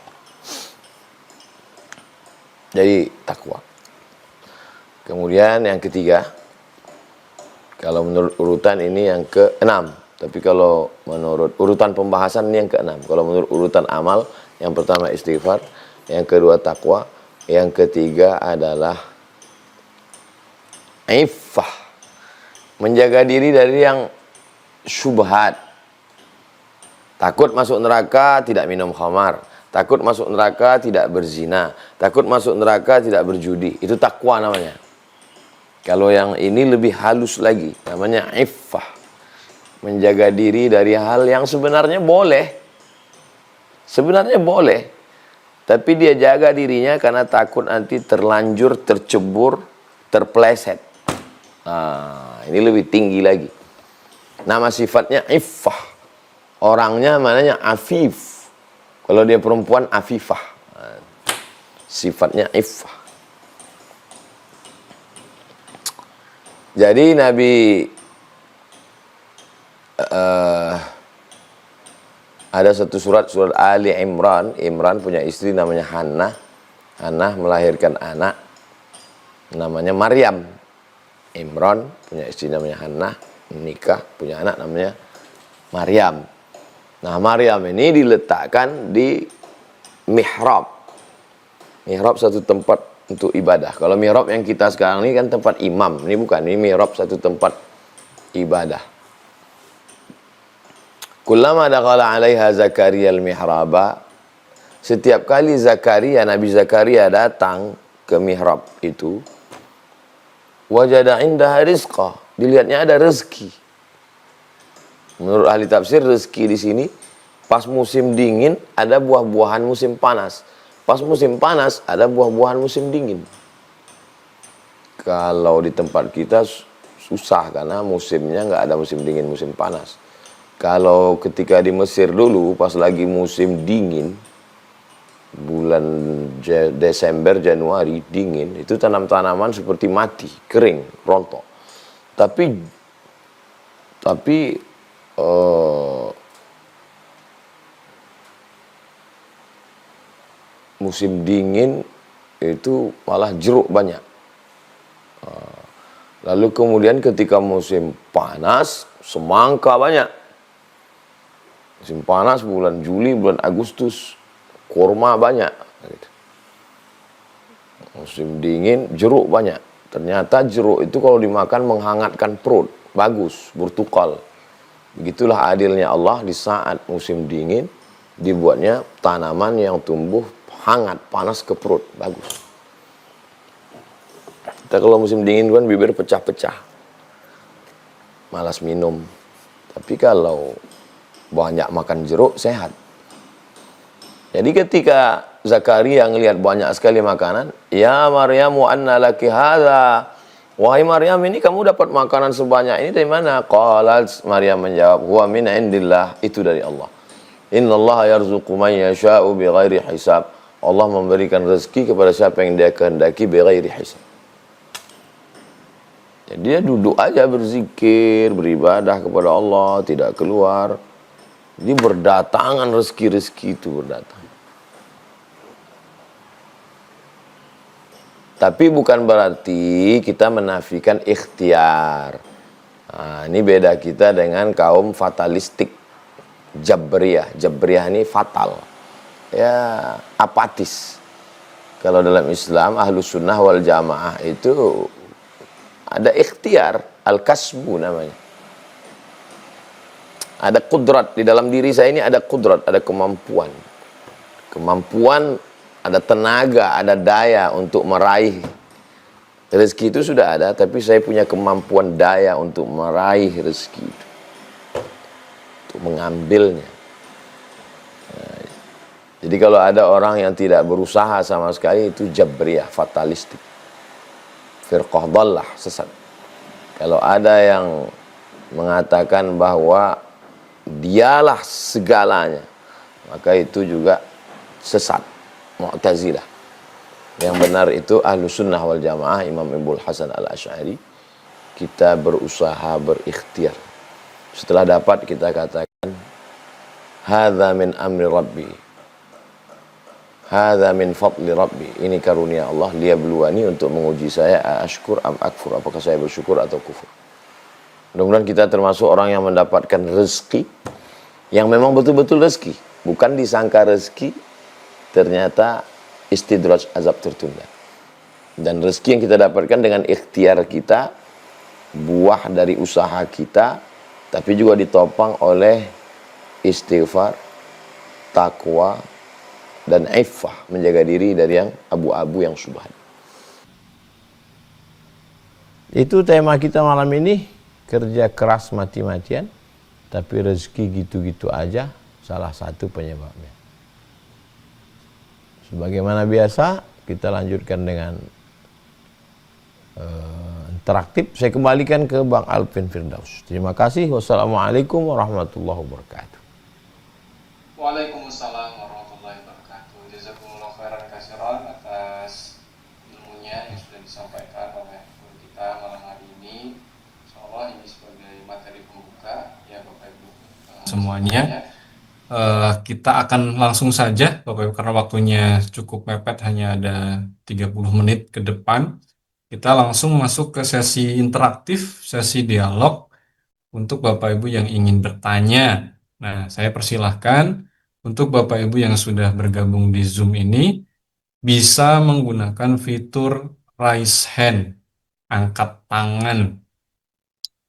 B: Jadi takwa. Kemudian yang ketiga, kalau menurut urutan ini yang ke-6. Tapi kalau menurut urutan pembahasan ini yang ke-6. Kalau menurut urutan amal, yang pertama istighfar, yang kedua takwa, yang ketiga adalah iffah. Menjaga diri dari yang syubhat. Takut masuk neraka tidak minum khamar. Takut masuk neraka tidak berzina. Takut masuk neraka tidak berjudi. Itu takwa namanya. Kalau yang ini lebih halus lagi, namanya iffah. Menjaga diri dari hal yang sebenarnya boleh. Sebenarnya boleh. Tapi dia jaga dirinya karena takut nanti terlanjur, tercebur, terpleset. Nah, ini lebih tinggi lagi. Nama sifatnya iffah. Orangnya mananya afif. Kalau dia perempuan afifah. Sifatnya iffah. Jadi Nabi ada satu surat Ali Imran. Imran punya istri namanya Hannah. Hannah melahirkan anak namanya Maryam. Imran punya istri namanya Hannah, menikah, punya anak namanya Maryam. Nah, Maryam ini diletakkan di mihrab. Mihrab satu tempat untuk ibadah. Kalau mihrab yang kita sekarang ini kan tempat imam. Ini bukan, ini mihrab satu tempat ibadah. Kullama dakhala 'alaiha Zakaria al-mihraba, setiap kali Zakaria, Nabi Zakaria datang ke mihrab itu, wajada indaha rizqa, dilihatnya ada rezeki. Menurut ahli tafsir, rezeki di sini pas musim dingin ada buah-buahan musim panas. Pas musim panas ada buah-buahan musim dingin. Kalau di tempat kita susah karena musimnya nggak ada musim dingin, musim panas. Kalau ketika di Mesir dulu pas lagi musim dingin, bulan Desember, Januari dingin, itu tanaman-tanaman seperti mati, kering, rontok. Tapi musim dingin itu malah jeruk banyak. Lalu kemudian ketika musim panas, semangka banyak. Musim panas bulan Juli, bulan Agustus, kurma banyak. Musim dingin, jeruk banyak. Ternyata jeruk itu kalau dimakan menghangatkan perut, bagus, bertukal. Begitulah adilnya Allah, di saat musim dingin dibuatnya tanaman yang tumbuh hangat, panas ke perut, bagus. Kita kalau musim dingin kan bibir pecah-pecah, malas minum. Tapi kalau banyak makan jeruk sehat. Jadi ketika Zakaria ngelihat banyak sekali makanan, ya Maryam wa anna laki hadza. Wahai Maryam, ini kamu dapat makanan sebanyak ini dari mana? Qalat, Maryam menjawab, huwa min indillah, itu dari Allah. Innallaha yarzuqu man yasha'u bighairi hisab. Allah memberikan rezeki kepada siapa yang Dia kehendaki bighairi hisab. Jadi dia duduk aja berzikir, beribadah kepada Allah, tidak keluar. Jadi berdatangan rezeki-rezeki itu berdatang. Tapi bukan berarti kita menafikan ikhtiar. Nah, ini beda kita dengan kaum fatalistik. Jabriyah. Jabriyah ini fatal. Ya, apatis. Kalau dalam Islam, Ahlus Sunnah wal Jamaah itu ada ikhtiar. Al-kasbu namanya. Ada kudrat. Di dalam diri saya ini ada kudrat, ada kemampuan. Kemampuan, ada tenaga, ada daya untuk meraih. Rezeki itu sudah ada, tapi saya punya kemampuan daya untuk meraih rezeki itu. Untuk mengambilnya. Nah, jadi kalau ada orang yang tidak berusaha sama sekali, itu jabriyah, fatalistik. Firqah dhallah, sesat. Kalau ada yang mengatakan bahwa dialah segalanya, maka itu juga sesat. Mu'tazilah. Yang benar itu Ahlus Sunnah wal Jamaah, Imam Ibnu Hasan Al-Asy'ari. Kita berusaha, berikhtiar. Setelah dapat kita katakan, hadza min amri rabbi. Hadza min fadli rabbi. Ini karunia Allah, liyabluwani, untuk menguji saya, ashkur am akfur, apakah saya bersyukur atau kufur. Mudah-mudahan kita termasuk orang yang mendapatkan rezeki yang memang betul-betul rezeki, bukan disangka rezeki, ternyata istidraj, azab tertunda. Dan rezeki yang kita dapatkan dengan ikhtiar kita, buah dari usaha kita, tapi juga ditopang oleh istighfar, takwa, dan iffah, menjaga diri dari yang abu-abu, yang syubhat. Itu tema kita malam ini, kerja keras mati-matian, tapi rezeki gitu-gitu aja, salah satu penyebabnya. Sebagaimana biasa, kita lanjutkan dengan interaktif. Saya kembalikan ke Bang Alvin Firdaus. Terima kasih. Wassalamualaikum warahmatullahi wabarakatuh.
C: Waalaikumsalam warahmatullahi wabarakatuh. Jazakumullah khairan katsiran atas ilmunya yang sudah disampaikan oleh guru kita malam hari ini. Insyaallah ini sebagai materi pembuka ya Bapak Ibu semuanya. Kita akan langsung saja Bapak Ibu, karena waktunya cukup mepet, hanya ada 30 menit ke depan. Kita langsung masuk ke sesi interaktif, sesi dialog untuk Bapak Ibu yang ingin bertanya. Nah, saya persilahkan untuk Bapak Ibu yang sudah bergabung di Zoom ini bisa menggunakan fitur raise hand, angkat tangan.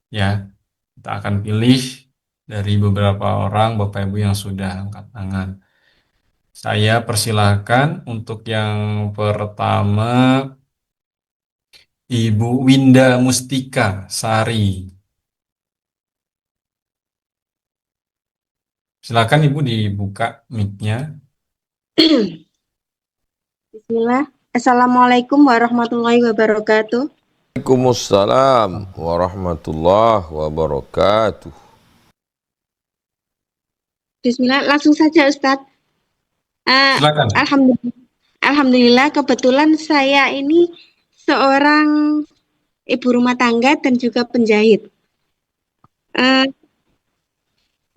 C: Ya, kita akan pilih dari beberapa orang Bapak Ibu yang sudah angkat tangan. Saya persilahkan untuk yang pertama Ibu Winda Mustika Sari. Silakan Ibu dibuka mic-nya.
D: Bismillah. Assalamualaikum warahmatullahi wabarakatuh.
B: Waalaikumsalam warahmatullahi wabarakatuh.
D: Bismillah, langsung saja Ustadz.
C: Silakan.
D: Alhamdulillah, kebetulan saya ini seorang ibu rumah tangga dan juga penjahit.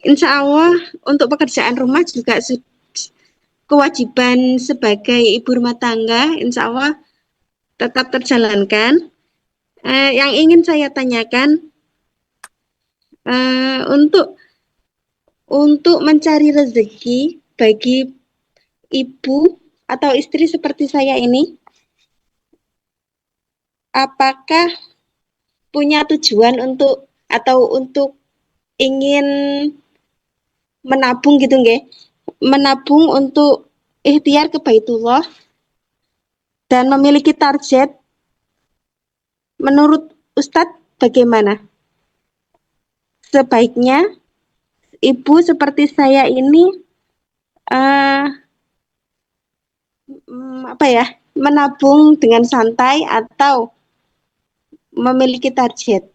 D: Insya Allah untuk pekerjaan rumah juga kewajiban sebagai ibu rumah tangga, insya Allah tetap terjalankan. Yang ingin saya tanyakan, untuk mencari rezeki bagi ibu atau istri seperti saya ini, apakah punya tujuan untuk ingin menabung gitu nggih? Menabung untuk ikhtiar ke Baitullah dan memiliki target, menurut Ustadz bagaimana? Sebaiknya ibu seperti saya ini eh, menabung dengan santai atau memiliki target.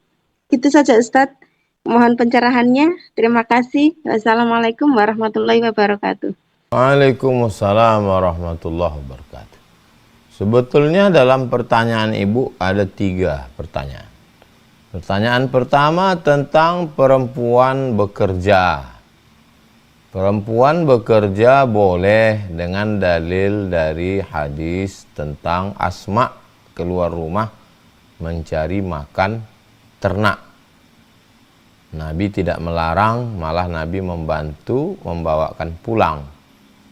D: Itu saja Ustadz. Mohon pencerahannya. Terima kasih. Wassalamualaikum warahmatullahi wabarakatuh.
A: Waalaikumsalam warahmatullahi wabarakatuh. Sebetulnya dalam pertanyaan Ibu ada 3 pertanyaan. Pertanyaan pertama tentang perempuan bekerja. Perempuan bekerja boleh dengan dalil dari hadis tentang Asma keluar rumah mencari makan ternak. Nabi tidak melarang, malah Nabi membantu membawakan pulang.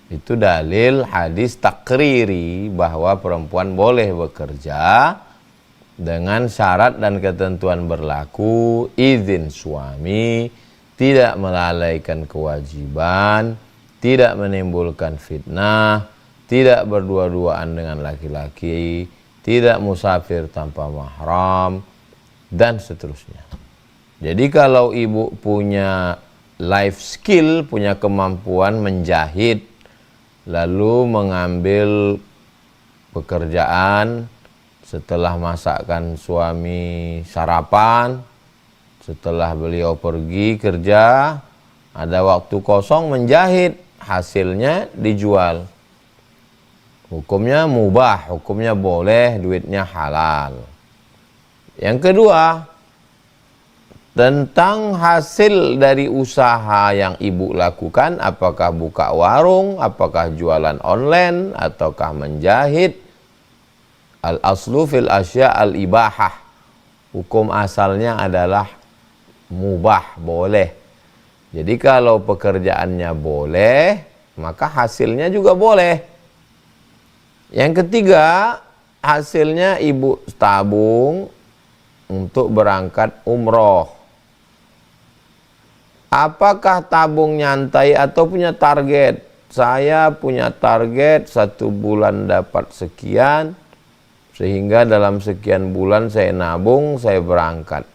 A: Itu dalil hadis takriri bahwa perempuan boleh bekerja dengan syarat dan ketentuan berlaku, izin suami, tidak melalaikan kewajiban, tidak menimbulkan fitnah, tidak berdua-duaan dengan laki-laki, tidak musafir tanpa mahram, dan seterusnya. Jadi kalau ibu punya life skill, punya kemampuan menjahit, lalu mengambil pekerjaan setelah masakkan suami sarapan, setelah beliau pergi kerja, ada waktu kosong menjahit, hasilnya dijual. Hukumnya mubah, hukumnya boleh, duitnya halal. Yang kedua, tentang hasil dari usaha yang ibu lakukan, apakah buka warung, apakah jualan online, ataukah menjahit. Al-aslu fil asya al-ibahah. Hukum asalnya adalah mubah, boleh. Jadi kalau pekerjaannya boleh, maka hasilnya juga boleh. Yang ketiga, hasilnya ibu tabung untuk berangkat umroh. Apakah tabung nyantai atau punya target? Saya punya target 1 bulan dapat sekian, sehingga dalam sekian bulan saya nabung, saya berangkat.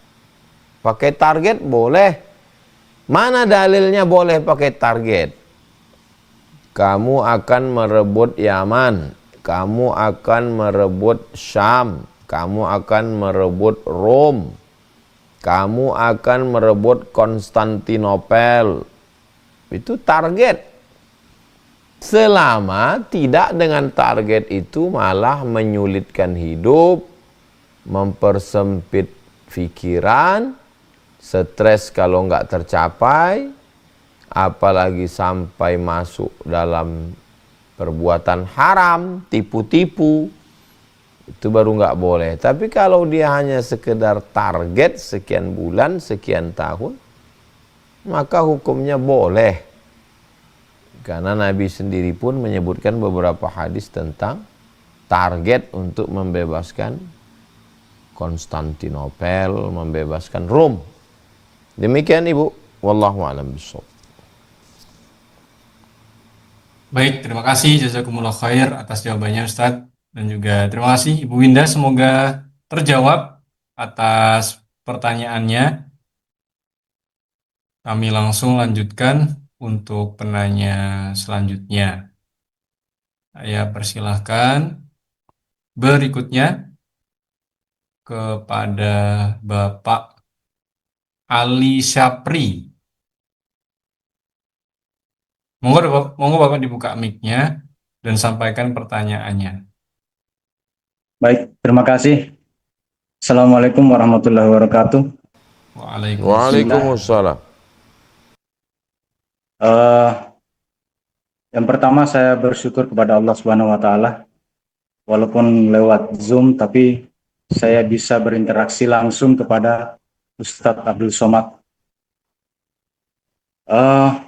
A: Pakai target boleh. Mana dalilnya boleh pakai target? Kamu akan merebut Yaman, kamu akan merebut Syam, kamu akan merebut Rom, kamu akan merebut Konstantinopel. Itu target. Selama tidak dengan target itu malah menyulitkan hidup, mempersempit pikiran, stres kalau nggak tercapai, apalagi sampai masuk dalam perbuatan haram, tipu-tipu, itu baru nggak boleh. Tapi kalau dia hanya sekedar target sekian bulan, sekian tahun, maka hukumnya boleh. Karena Nabi sendiri pun menyebutkan beberapa hadis tentang target untuk membebaskan Konstantinopel, membebaskan Rom. Demikian Ibu, wallahu a'lam bishawab.
C: Baik, terima kasih jazakumullah khair atas jawabannya Ustadz. Dan juga terima kasih Ibu Winda, semoga terjawab atas pertanyaannya. Kami langsung lanjutkan untuk penanya selanjutnya. Saya persilahkan berikutnya kepada Bapak Ali Syapri. Monggo Bapak dibuka mic-nya dan sampaikan pertanyaannya.
E: Baik, terima kasih. Assalamualaikum warahmatullahi wabarakatuh.
A: Waalaikumsalam.
E: Yang pertama saya bersyukur kepada Allah Subhanahu wa taala. Walaupun lewat Zoom tapi saya bisa berinteraksi langsung kepada Ustadz Abdul Somad.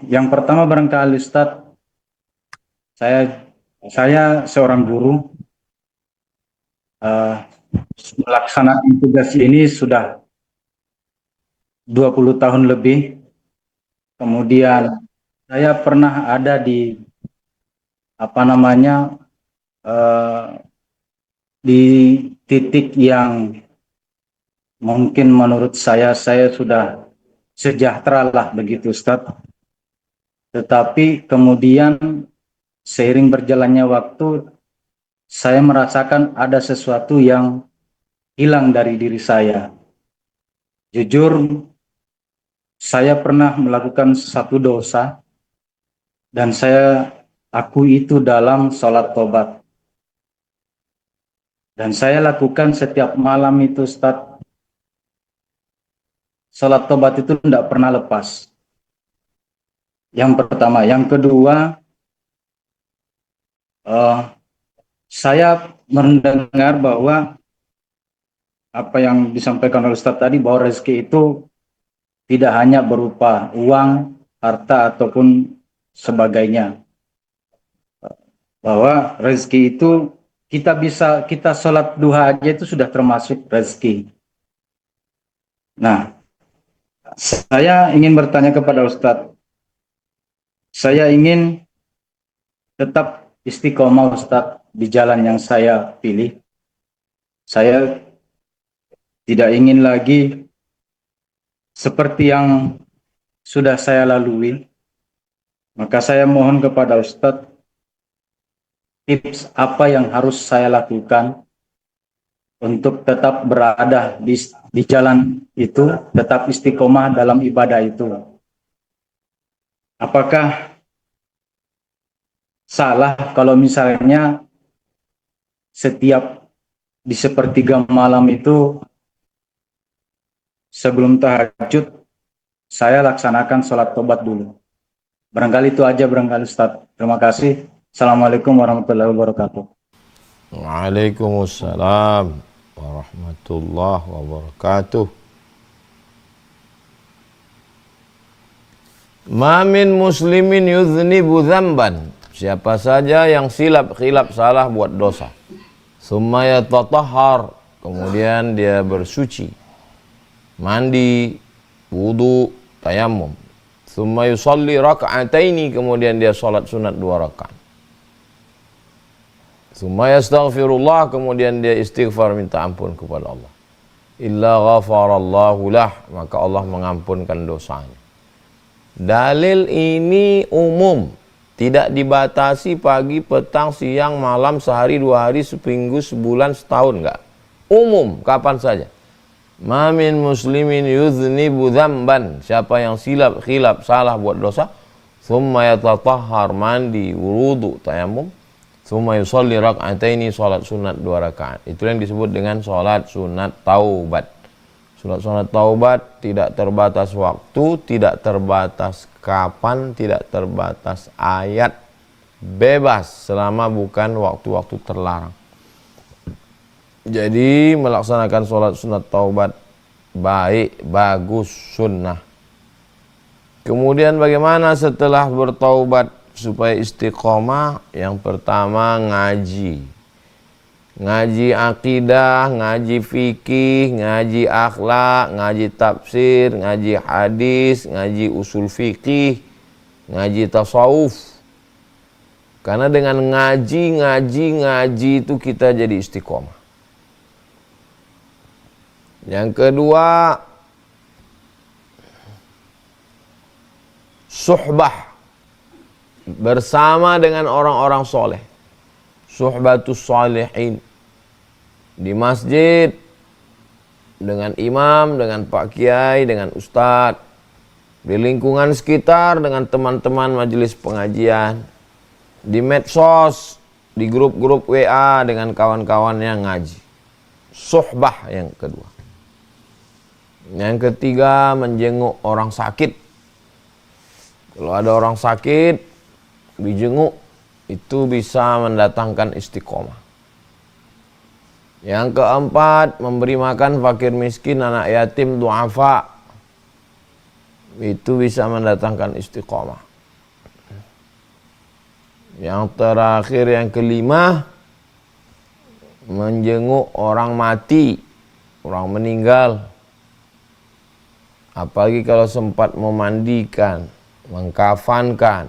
E: Yang pertama barangkali Ustadz, saya seorang guru, melaksanakan tugas ini sudah 20 tahun lebih. Kemudian saya pernah ada di di titik yang mungkin menurut saya sudah sejahtera lah begitu Ustadz. Tetapi kemudian seiring berjalannya waktu, saya merasakan ada sesuatu yang hilang dari diri saya. Jujur, saya pernah melakukan satu dosa dan saya akui itu dalam sholat tobat. Dan saya lakukan setiap malam itu, Ustaz. Sholat tobat itu tidak pernah lepas. Yang pertama. Yang kedua, saya mendengar bahwa apa yang disampaikan oleh Ustaz tadi, bahwa rezeki itu tidak hanya berupa uang, harta, ataupun sebagainya. Bahwa rezeki itu kita sholat duha aja itu sudah termasuk rezeki. Nah, saya ingin bertanya kepada Ustadz. Saya ingin tetap istiqomah Ustadz di jalan yang saya pilih. Saya tidak ingin lagi seperti yang sudah saya lalui. Maka saya mohon kepada Ustadz tips apa yang harus saya lakukan untuk tetap berada di jalan itu, tetap istiqomah dalam ibadah itu. Apakah salah kalau misalnya setiap di sepertiga malam itu sebelum tahajud saya laksanakan sholat tobat dulu? Barangkali itu aja barangkali Ustaz. Terima kasih. Assalamualaikum warahmatullahi wabarakatuh.
A: Waalaikumsalam warahmatullahi wabarakatuh. Ma min muslimin yuznibu dzamban. Siapa saja yang khilaf salah buat dosa. Summa yatatahhar, kemudian dia bersuci. Mandi, wudu, tayammum. Summa yusalli raka'ataini, kemudian dia salat sunat 2 rakaat. Summa yastaghfirullah, kemudian dia istighfar minta ampun kepada Allah. Illa ghafarallahu lah, maka Allah mengampunkan dosanya. Dalil ini umum, tidak dibatasi pagi, petang, siang, malam, sehari, 2 hari, seminggu, sebulan, setahun, enggak. Umum, kapan saja. Ma min muslimin yuznibu dzamban, siapa yang khilaf salah buat dosa, thumma yatatahhar, mandi, wudu, tayammum, thumma yusalli rak'ataini, salat sunat 2 rakaat. Itu yang disebut dengan salat sunat taubat. Salat taubat tidak terbatas waktu, tidak terbatas kapan, tidak terbatas ayat, bebas selama bukan waktu-waktu terlarang. Jadi melaksanakan salat sunat taubat baik, bagus, sunnah. Kemudian bagaimana setelah bertaubat supaya istiqomah? Yang pertama ngaji. Ngaji akidah, ngaji fikih, ngaji akhlak, ngaji tafsir, ngaji hadis, ngaji usul fikih, ngaji tasawuf. Karena dengan ngaji itu kita jadi istiqomah. Yang kedua, suhbah, bersama dengan orang-orang soleh. Suhbatus salihin, di masjid, dengan imam, dengan pak kiai, dengan ustadz, di lingkungan sekitar, dengan teman-teman majelis pengajian, di medsos, di grup-grup WA, dengan kawan-kawan yang ngaji. Suhbah yang kedua. Yang ketiga, menjenguk orang sakit. Kalau ada orang sakit, dijenguk, itu bisa mendatangkan istiqomah. Yang keempat, memberi makan fakir miskin, anak yatim, du'afa. Itu bisa mendatangkan istiqomah. Yang terakhir, yang kelima, menjenguk orang mati, orang meninggal. Apalagi kalau sempat memandikan, mengkafankan,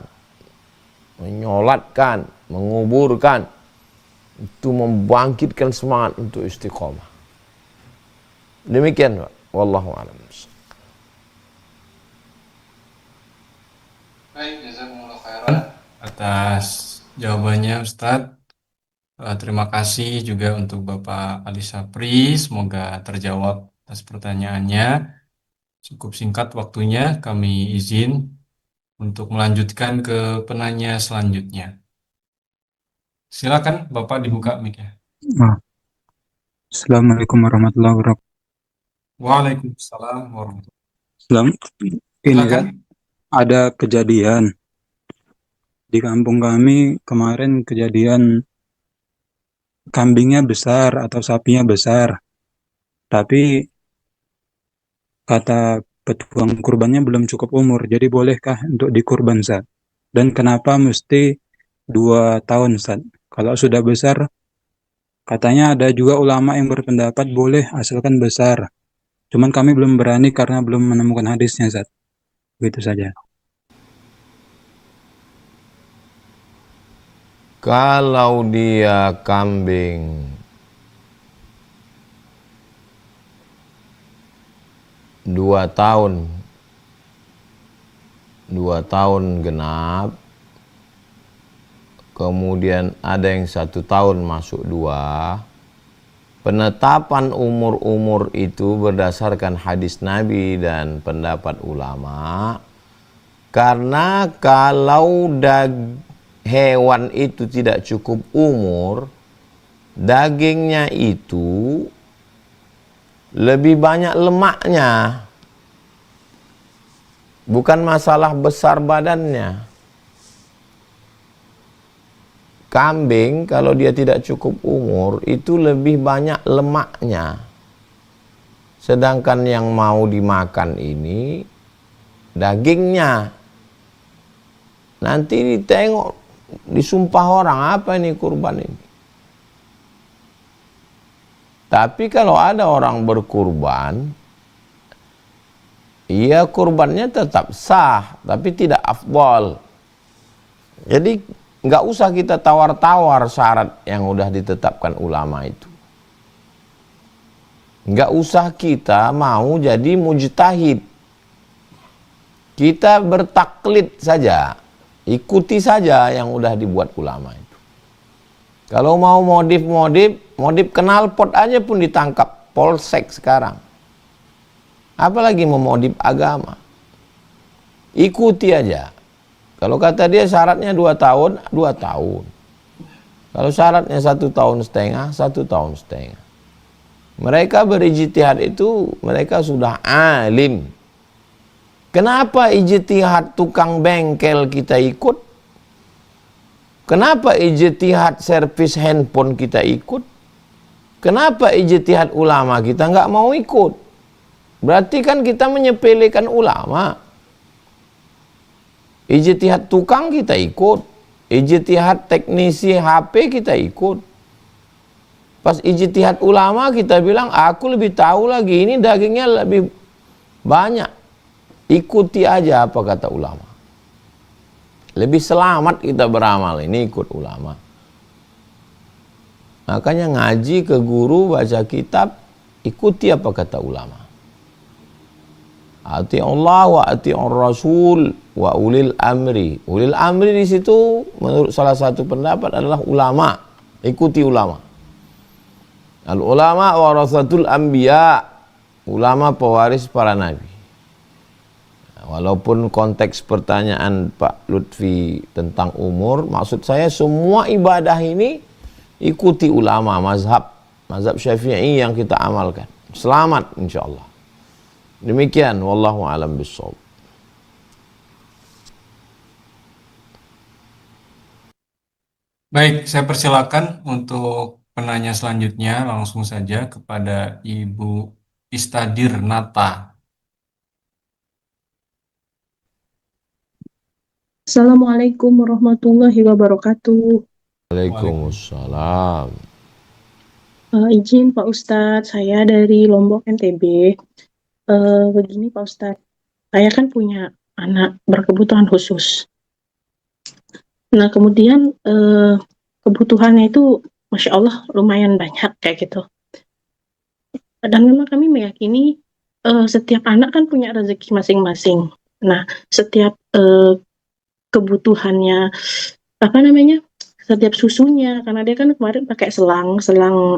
A: menyolatkan, menguburkan, itu membangkitkan semangat untuk istiqomah. Demikian, Pak. Wallahu a'lam.
C: Baik, jazakumullah. khairan atas jawabannya Ustadz. Terima kasih juga untuk Bapak Ali Sapri, semoga terjawab atas pertanyaannya. Cukup singkat waktunya, kami izin untuk melanjutkan ke penanya selanjutnya. Silakan Bapak dibuka mic-nya.
F: Ah, Assalamualaikum warahmatullahi wabarakatuh.
C: Waalaikumsalam warahmatullahi
F: Selam, ini
C: Silakan.
F: kan ada kejadian di kampung kami kemarin, kejadian kambingnya besar atau sapinya besar, tapi kata petugang kurbannya belum cukup umur. Jadi bolehkah untuk dikurban, Ustaz? Dan kenapa mesti 2 tahun, Ustaz? Kalau sudah besar, katanya ada juga ulama yang berpendapat boleh asalkan besar. Cuman kami belum berani karena belum menemukan hadisnya, Ustaz. Begitu saja.
A: Kalau dia kambing 2 tahun, 2 tahun genap, kemudian ada yang 1 tahun masuk 2. Penetapan umur-umur itu berdasarkan hadis Nabi dan pendapat ulama. Karena kalau hewan itu tidak cukup umur, dagingnya itu lebih banyak lemaknya. Bukan masalah besar badannya. Kambing kalau dia tidak cukup umur itu lebih banyak lemaknya. Sedangkan yang mau dimakan ini dagingnya. Nanti ditengok, disumpah orang, apa ini kurban ini. Tapi kalau ada orang berkurban, iya kurbannya tetap sah, tapi tidak afdal. Jadi nggak usah kita tawar-tawar syarat yang udah ditetapkan ulama itu. Nggak usah kita mau jadi mujtahid. Kita bertaklid saja, ikuti saja yang udah dibuat ulama itu. Kalau mau modif knalpot aja pun ditangkap polsek sekarang. Apalagi memodif agama. Ikuti aja. Kalau kata dia syaratnya 2 tahun, 2 tahun. Kalau syaratnya 1,5 tahun, 1,5 tahun. Mereka berijtihad itu, mereka sudah alim. Kenapa ijtihad tukang bengkel kita ikut? Kenapa ijtihad servis handphone kita ikut? Kenapa ijtihad ulama kita nggak mau ikut? Berarti kan kita menyepelekan ulama. Ijtihad tukang kita ikut, ijtihad teknisi HP kita ikut. Pas ijtihad ulama kita bilang, aku lebih tahu lagi, ini dagingnya lebih banyak. Ikuti aja apa kata ulama. Lebih selamat kita beramal, ini ikut ulama. Makanya ngaji ke guru, baca kitab, ikuti apa kata ulama. Ati Allah wa ati Rasul wa ulil amri. Ulil amri di situ menurut salah satu pendapat adalah ulama. Ikuti ulama. Al ulama warasatul anbiya. Ulama pewaris para nabi. Walaupun konteks pertanyaan Pak Lutfi tentang umur, maksud saya semua ibadah ini ikuti ulama, mazhab Syafi'i yang kita amalkan. Selamat insyaallah. Demikian, wallahu a'lam bishawab.
C: Baik, saya persilakan untuk penanya selanjutnya langsung saja kepada Ibu Istadir Nata.
G: Assalamualaikum warahmatullahi wabarakatuh.
A: Waalaikumsalam.
G: Izin Pak Ustadz, saya dari Lombok NTB. Begini Pak Ustadz, saya kan punya anak berkebutuhan khusus. Nah kemudian kebutuhannya itu Masya Allah lumayan banyak kayak gitu. Dan memang kami meyakini setiap anak kan punya rezeki masing-masing. Nah setiap kebutuhannya apa namanya setiap susunya, karena dia kan kemarin pakai selang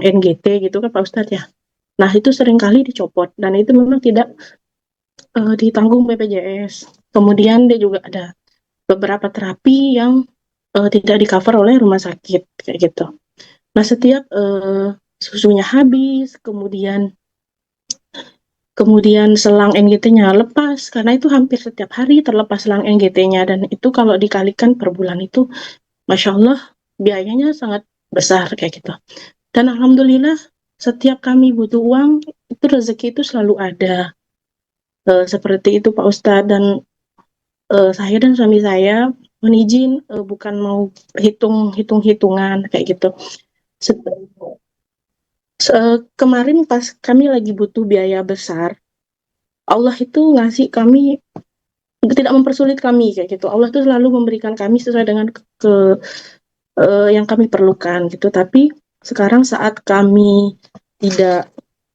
G: NGT gitu kan Pak Ustadz ya. Nah itu seringkali dicopot dan itu memang tidak ditanggung BPJS. Kemudian dia juga ada beberapa terapi yang tidak di cover oleh rumah sakit kayak gitu. Nah setiap susunya habis, kemudian selang NGT-nya lepas, karena itu hampir setiap hari terlepas selang NGT-nya, dan itu kalau dikalikan per bulan itu, Masya Allah, biayanya sangat besar kayak gitu. Dan Alhamdulillah, setiap kami butuh uang, itu rezeki itu selalu ada. Seperti itu Pak Ustadz, dan saya dan suami saya mohon izin, bukan mau hitung-hitungan kayak gitu. Kemarin pas kami lagi butuh biaya besar, Allah itu ngasih kami, tidak mempersulit kami kayak gitu. Allah itu selalu memberikan kami sesuai dengan yang kami perlukan gitu. Tapi sekarang saat kami tidak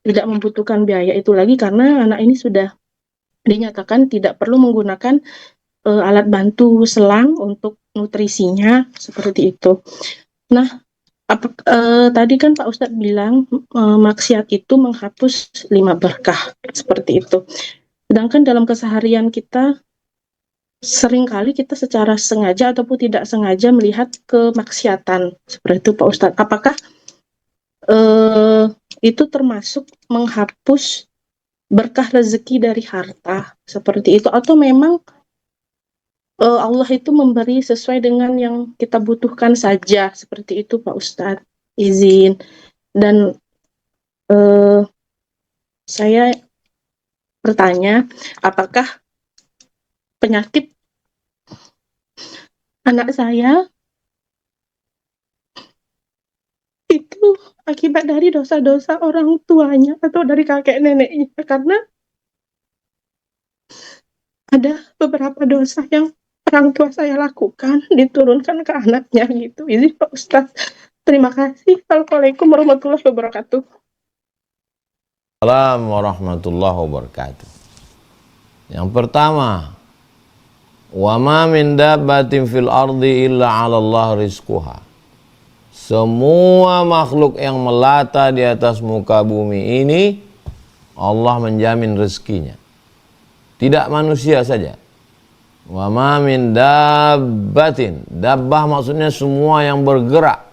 G: membutuhkan biaya itu lagi, karena anak ini sudah dinyatakan tidak perlu menggunakan alat bantu selang untuk nutrisinya seperti itu. Nah, tadi kan Pak Ustadz bilang maksiat itu menghapus 5 berkah seperti itu. Sedangkan dalam keseharian kita seringkali kita secara sengaja ataupun tidak sengaja melihat kemaksiatan seperti itu Pak Ustadz. Apakah itu termasuk menghapus berkah rezeki dari harta seperti itu, atau memang Allah itu memberi sesuai dengan yang kita butuhkan saja seperti itu Pak Ustadz? Izin. Dan saya bertanya, apakah penyakit anak saya itu akibat dari dosa-dosa orang tuanya atau dari kakek neneknya? Karena ada beberapa dosa yang orang tua saya lakukan diturunkan ke anaknya gitu. Izin Pak Ustadz. Terima kasih. Assalamualaikum warahmatullahi wabarakatuh.
A: Assalamualaikum warahmatullahi wabarakatuh. Yang pertama, wa ma min dabbatin fil ardi illa 'ala Allah rizquha. Semua makhluk yang melata di atas muka bumi ini Allah menjamin rezekinya. Tidak manusia saja. Wa ma min dabbatin, dabbah maksudnya semua yang bergerak,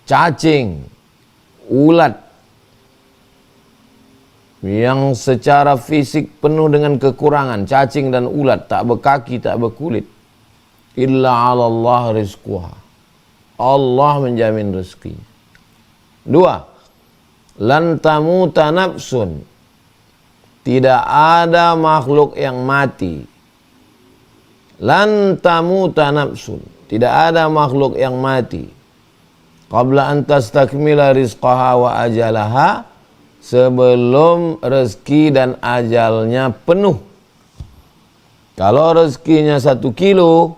A: cacing, ulat, yang secara fisik penuh dengan kekurangan, cacing dan ulat, tak berkaki, tak berkulit. Illa 'ala Allah rizquha. Allah menjamin rezekinya. 2. Lan tamuta nafsun. Tidak ada makhluk yang mati. Lan tamuta nafsun. Tidak ada makhluk yang mati. Qabla an tastakmila rizqaha wa ajalaha. Sebelum rezeki dan ajalnya penuh. Kalau rezekinya 1 kilo,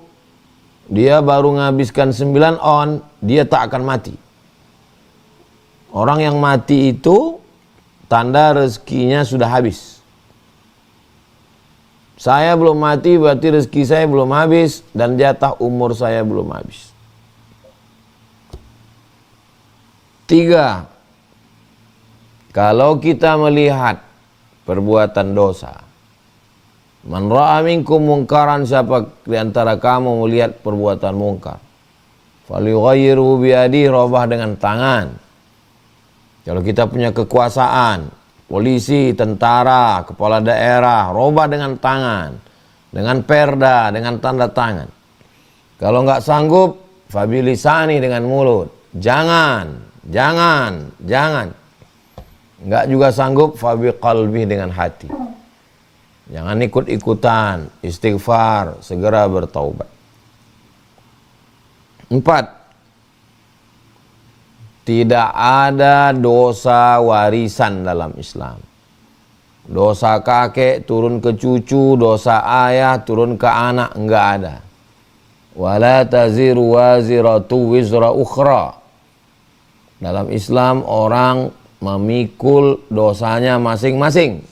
A: dia baru menghabiskan 9 on, dia tak akan mati. Orang yang mati itu tanda rezekinya sudah habis. Saya belum mati berarti rezeki saya belum habis dan jatah umur saya belum habis. 3. Kalau kita melihat perbuatan dosa, man ra'a minkum mungkaran, siapa di antara kamu melihat perbuatan mungkar, falyughayyirhu biyadihi, robah dengan tangan. Kalau kita punya kekuasaan, polisi, tentara, kepala daerah, robah dengan tangan, dengan perda, dengan tanda tangan. Kalau nggak sanggup, fabilisani, dengan mulut. Jangan. Nggak juga sanggup, fabiqalbi, dengan hati. Jangan ikut-ikutan, istighfar, segera bertaubat. 4. Tidak ada dosa warisan dalam Islam. Dosa kakek turun ke cucu, dosa ayah turun ke anak, enggak ada. Wala taziru waziratu wizra ukhra. Dalam Islam orang memikul dosanya masing-masing.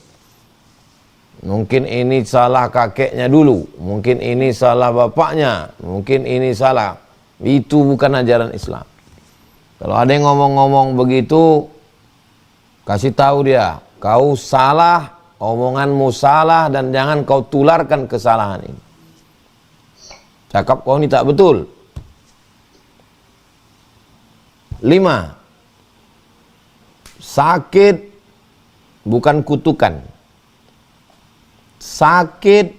A: Mungkin ini salah kakeknya dulu, mungkin ini salah bapaknya, mungkin ini salah. Itu bukan ajaran Islam. Kalau ada yang ngomong-ngomong begitu, kasih tahu dia, kau salah, omonganmu salah, dan jangan kau tularkan kesalahan ini. Cakap kau ini tak betul. 5. Sakit bukan kutukan. Sakit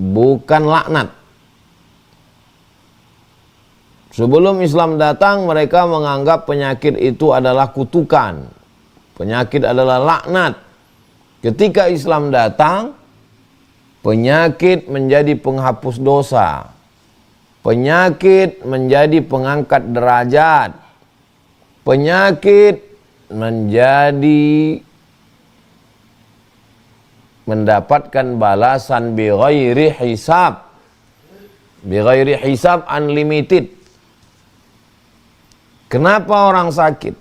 A: bukan laknat. Sebelum Islam datang, mereka menganggap penyakit itu adalah kutukan. Penyakit adalah laknat. Ketika Islam datang, penyakit menjadi penghapus dosa. Penyakit menjadi pengangkat derajat. Penyakit menjadi mendapatkan balasan bighairi hisab. Bighairi hisab, unlimited. Kenapa orang sakit?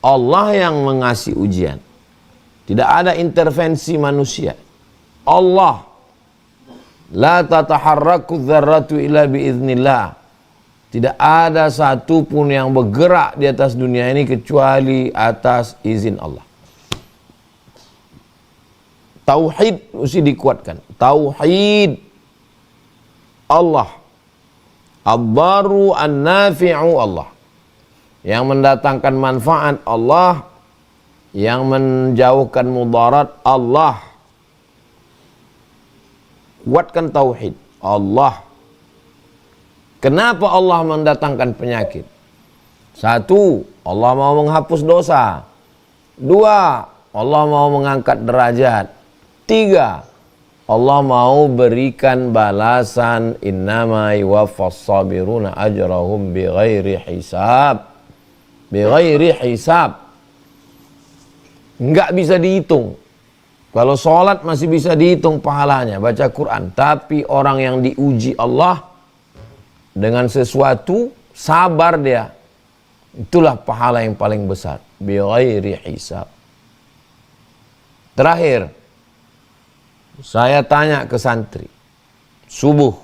A: Allah yang mengasih ujian. Tidak ada intervensi manusia. Allah. La tataharraku dzarratu illa biiznillah. Tidak ada satupun yang bergerak di atas dunia ini kecuali atas izin Allah. Tauhid mesti dikuatkan. Tauhid Allah. Ad-daru an-nafi'u Allah. Yang mendatangkan manfaat Allah. Yang menjauhkan mudarat Allah. Kuatkan tauhid Allah. Kenapa Allah mendatangkan penyakit? 1, Allah mau menghapus dosa. 2, Allah mau mengangkat derajat. 3, Allah mau berikan balasan, innama yuwaffas sabiruna ajrahum bighairi hisab. Bighairi hisab. Enggak bisa dihitung. Kalau sholat masih bisa dihitung pahalanya, baca Quran. Tapi orang yang diuji Allah dengan sesuatu, sabar dia. Itulah pahala yang paling besar. Bighairi hisab. Terakhir, saya tanya ke santri. Subuh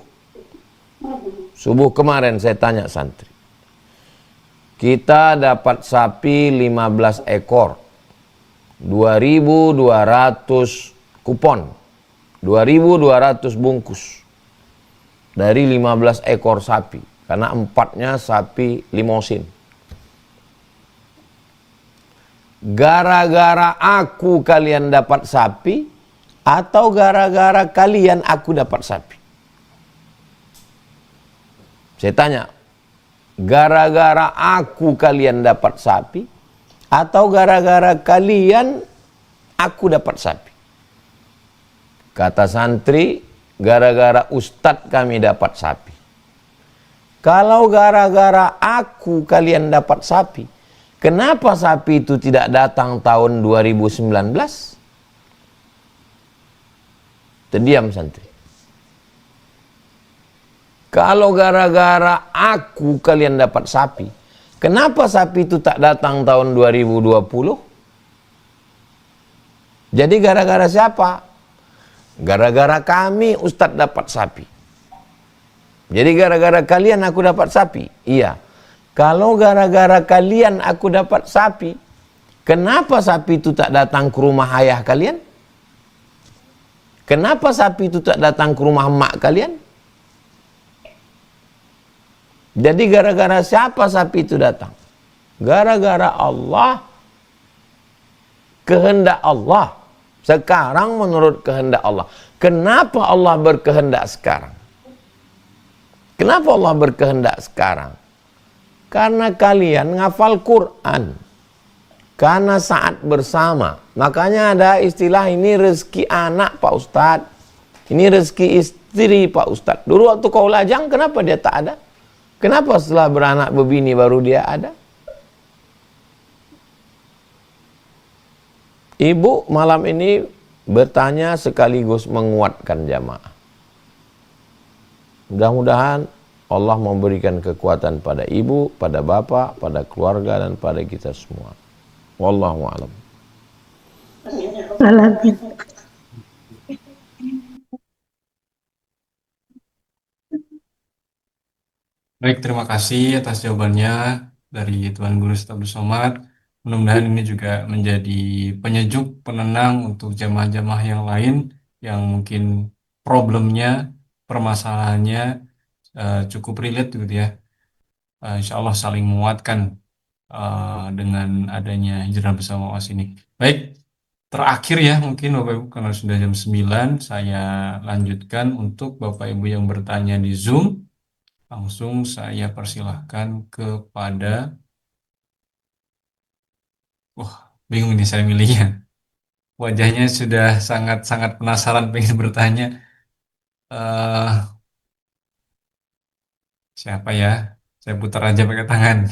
A: kemarin saya tanya santri. Kita dapat sapi 15 ekor. 2.200 kupon. 2.200 bungkus. Dari 15 ekor sapi. Karena 4-nya sapi limosin. Gara-gara aku kalian dapat sapi, atau gara-gara kalian aku dapat sapi? Saya tanya, gara-gara aku kalian dapat sapi, atau gara-gara kalian aku dapat sapi? Kata santri, gara-gara ustadz kami dapat sapi. Kalau gara-gara aku kalian dapat sapi, kenapa sapi itu tidak datang tahun 2019? Terdiam santri. Kalau gara-gara aku kalian dapat sapi, kenapa sapi itu tak datang tahun 2020? Jadi gara-gara siapa? Gara-gara kami ustadz dapat sapi. Jadi gara-gara kalian aku dapat sapi? Iya. Kalau gara-gara kalian aku dapat sapi, kenapa sapi itu tak datang ke rumah ayah kalian? Kenapa sapi itu tak datang ke rumah emak kalian? Jadi gara-gara siapa sapi itu datang? Gara-gara Allah. Kehendak Allah. Sekarang menurut kehendak Allah. Kenapa Allah berkehendak sekarang? Kenapa Allah berkehendak sekarang? Karena kalian ngafal Quran. Karena saat bersama. Makanya ada istilah ini rezeki anak Pak Ustadz. Ini rezeki istri Pak Ustadz. Dulu waktu kau lajang kenapa dia tak ada? Kenapa setelah beranak berbini baru dia ada? Ibu malam ini bertanya sekaligus menguatkan jamaah. Mudah-mudahan Allah memberikan kekuatan pada ibu, pada bapak, pada keluarga, dan pada kita semua. Wallahu a'lam.
G: Alamin.
C: Baik, terima kasih atas jawabannya dari Tuan Guru Ustaz Abdul Somad. Mudah-mudahan ini juga menjadi penyejuk, penenang untuk jamaah-jamaah yang lain yang mungkin problemnya, permasalahannya cukup relate gitu ya. Insya Allah saling menguatkan dengan adanya hijrah bersama OAS ini. Baik, terakhir ya mungkin Bapak Ibu karena sudah jam 9, saya lanjutkan untuk Bapak Ibu yang bertanya di Zoom. Langsung saya persilahkan kepada, bingung nih saya milihnya. Wajahnya sudah sangat-sangat penasaran pengen bertanya. eh Siapa ya? Saya putar aja pakai tangan.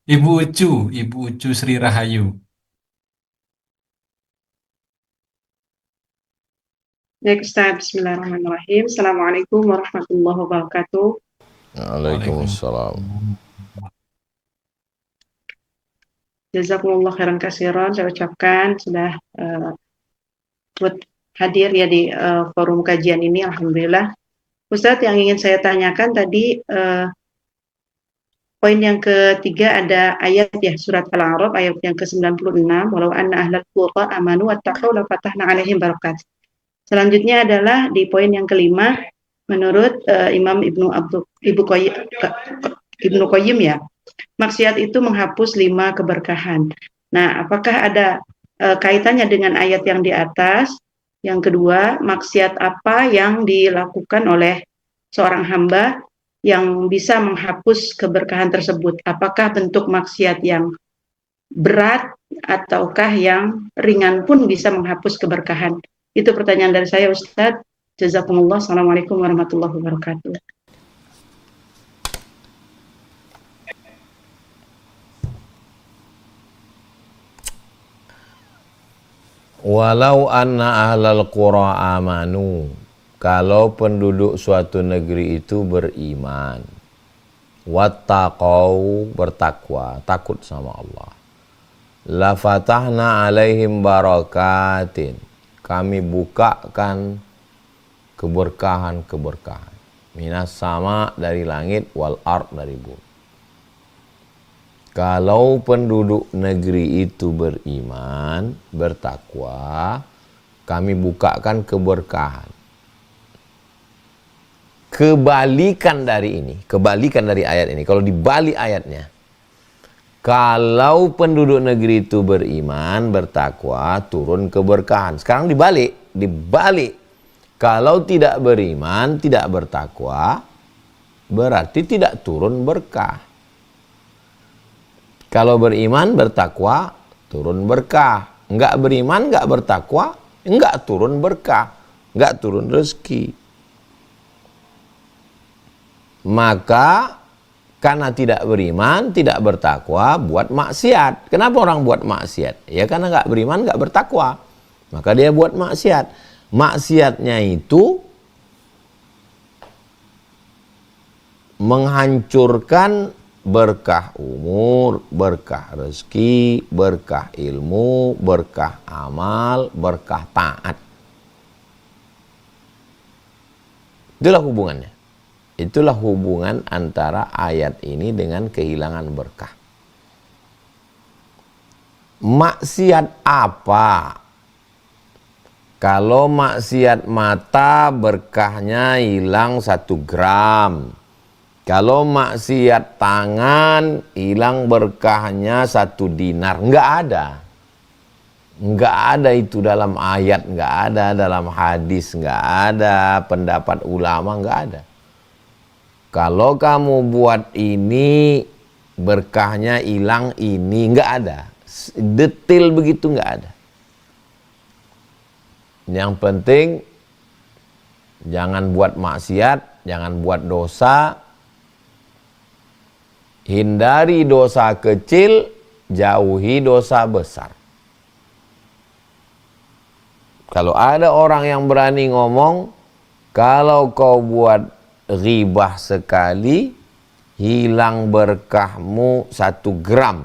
C: Ibu Ucu Sri Rahayu.
H: Baik Ustaz, Bismillahirrahmanirrahim. Assalamualaikum warahmatullahi wabarakatuh.
A: Waalaikumsalam.
H: Jazakumullah khairan katsiran. Saya ucapkan sudah buat hadir ya di forum kajian ini. Alhamdulillah. Ustadz, yang ingin saya tanyakan tadi poin yang ketiga ada ayat ya surat Al-A'raf ayat yang ke-96, walau anna ahlal qura amanu wattaqau la fatahna 'alaihim barakat. Selanjutnya adalah di poin yang kelima, menurut Imam Ibnu Qayyim ya, maksiat itu menghapus 5 keberkahan. Nah, apakah ada kaitannya dengan ayat yang di atas? Yang kedua, maksiat apa yang dilakukan oleh seorang hamba yang bisa menghapus keberkahan tersebut? Apakah bentuk maksiat yang berat ataukah yang ringan pun bisa menghapus keberkahan? Itu pertanyaan dari saya, Ustadz. Jazakumullah. Assalamualaikum warahmatullahi wabarakatuh.
A: Walau anna ahlal qura amanu, kalau penduduk suatu negeri itu beriman, wattaqau, bertakwa, takut sama Allah, la fatahna alaihim barakatin, kami bukakan keberkahan-keberkahan, minas sama, dari langit, wal ard, dari bumi. Kalau penduduk negeri itu beriman, bertakwa, kami bukakan keberkahan. Kebalikan dari ini, kebalikan dari ayat ini, kalau dibalik ayatnya, kalau penduduk negeri itu beriman, bertakwa, turun keberkahan. Sekarang dibalik. Kalau tidak beriman, tidak bertakwa, berarti tidak turun berkah. Kalau beriman, bertakwa, turun berkah. Enggak beriman, enggak bertakwa, enggak turun berkah, enggak turun rezeki. Maka karena tidak beriman, tidak bertakwa, buat maksiat. Kenapa orang buat maksiat? Ya karena nggak beriman, nggak bertakwa. Maka dia buat maksiat. Maksiatnya itu menghancurkan berkah umur, berkah rezeki, berkah ilmu, berkah amal, berkah taat. Itulah hubungannya. Itulah hubungan antara ayat ini dengan kehilangan berkah. Maksiat apa? Kalau maksiat mata, berkahnya hilang 1 gram. Kalau maksiat tangan, hilang berkahnya 1 dinar. Enggak ada. Enggak ada itu dalam ayat, enggak ada dalam hadis, enggak ada pendapat ulama, enggak ada. Kalau kamu buat ini, berkahnya hilang ini, enggak ada. Detail begitu enggak ada. Yang penting, jangan buat maksiat, jangan buat dosa, hindari dosa kecil, jauhi dosa besar. Kalau ada orang yang berani ngomong, kalau kau buat ghibah sekali, hilang berkahmu 1 gram.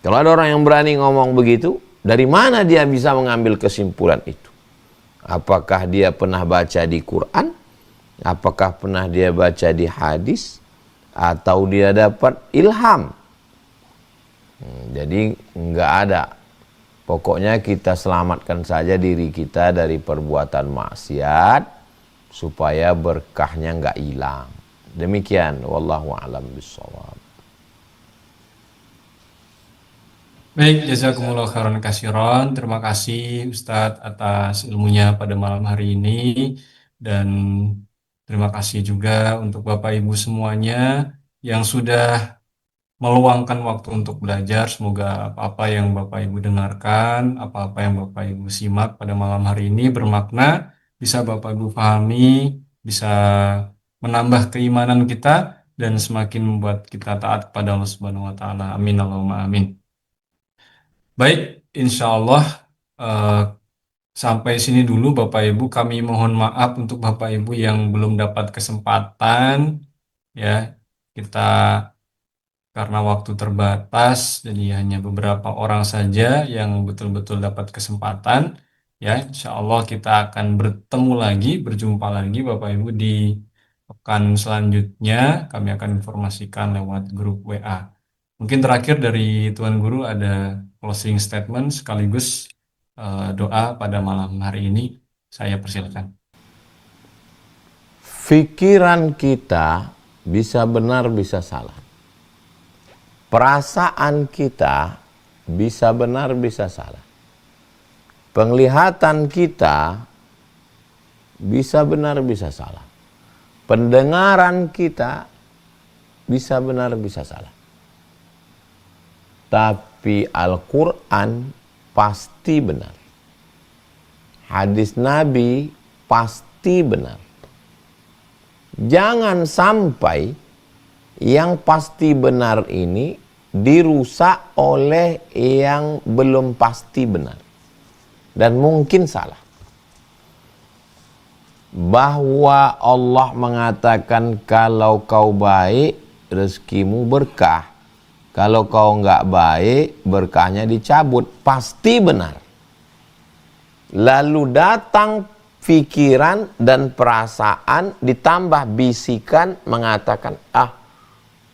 A: Kalau ada orang yang berani ngomong begitu,
B: Dari mana dia bisa mengambil kesimpulan itu? Apakah dia pernah baca di Quran? Apakah pernah dia baca di hadis? Atau dia dapat ilham? Jadi enggak ada. Pokoknya kita selamatkan saja diri kita dari perbuatan maksiat supaya berkahnya enggak hilang. Demikian, wallahu a'lam bishawab.
C: Baik, jazakumullah khairan katsiran. Terima kasih Ustadz atas ilmunya pada malam hari ini, dan terima kasih juga untuk Bapak Ibu semuanya yang sudah meluangkan waktu untuk belajar. Semoga apa-apa yang Bapak Ibu dengarkan, apa-apa yang Bapak Ibu simak pada malam hari ini bermakna, bisa Bapak Ibu pahami, bisa menambah keimanan kita dan semakin membuat kita taat kepada Allah Subhanahu wa taala. Amin Allahumma amin. Baik, insya Allah sampai sini dulu Bapak Ibu. Kami mohon maaf untuk Bapak Ibu yang belum dapat kesempatan, ya. Kita karena waktu terbatas, jadi hanya beberapa orang saja yang betul-betul dapat kesempatan. Ya, insya Allah kita akan bertemu lagi, berjumpa lagi Bapak Ibu di pekan selanjutnya. Kami akan informasikan lewat grup WA. Mungkin terakhir dari Tuan Guru ada closing statement sekaligus doa pada malam hari ini. Saya persilakan.
B: Pikiran kita bisa benar, bisa salah. Perasaan kita bisa benar, bisa salah. Penglihatan kita bisa benar, bisa salah. Pendengaran kita bisa benar, bisa salah. Tapi Al-Quran pasti benar. Hadis Nabi pasti benar. Jangan sampai yang pasti benar ini dirusak oleh yang belum pasti benar dan mungkin salah. Bahwa Allah mengatakan kalau kau baik rezekimu berkah, kalau kau enggak baik berkahnya dicabut, pasti benar. Lalu datang pikiran dan perasaan ditambah bisikan mengatakan,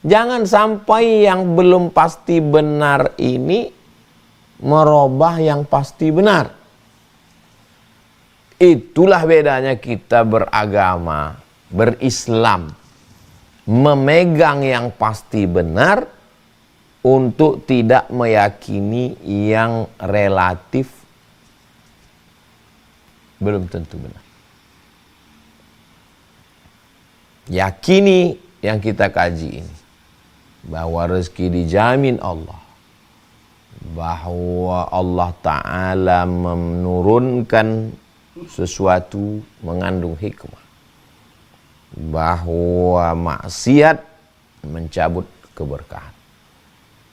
B: jangan sampai yang belum pasti benar ini merubah yang pasti benar. Itulah bedanya kita beragama, berislam. Memegang yang pasti benar untuk tidak meyakini yang relatif belum tentu benar. Yakini yang kita kaji ini, bahwa rezeki dijamin Allah, bahwa Allah Ta'ala menurunkan sesuatu mengandung hikmah, bahwa maksiat mencabut keberkahan.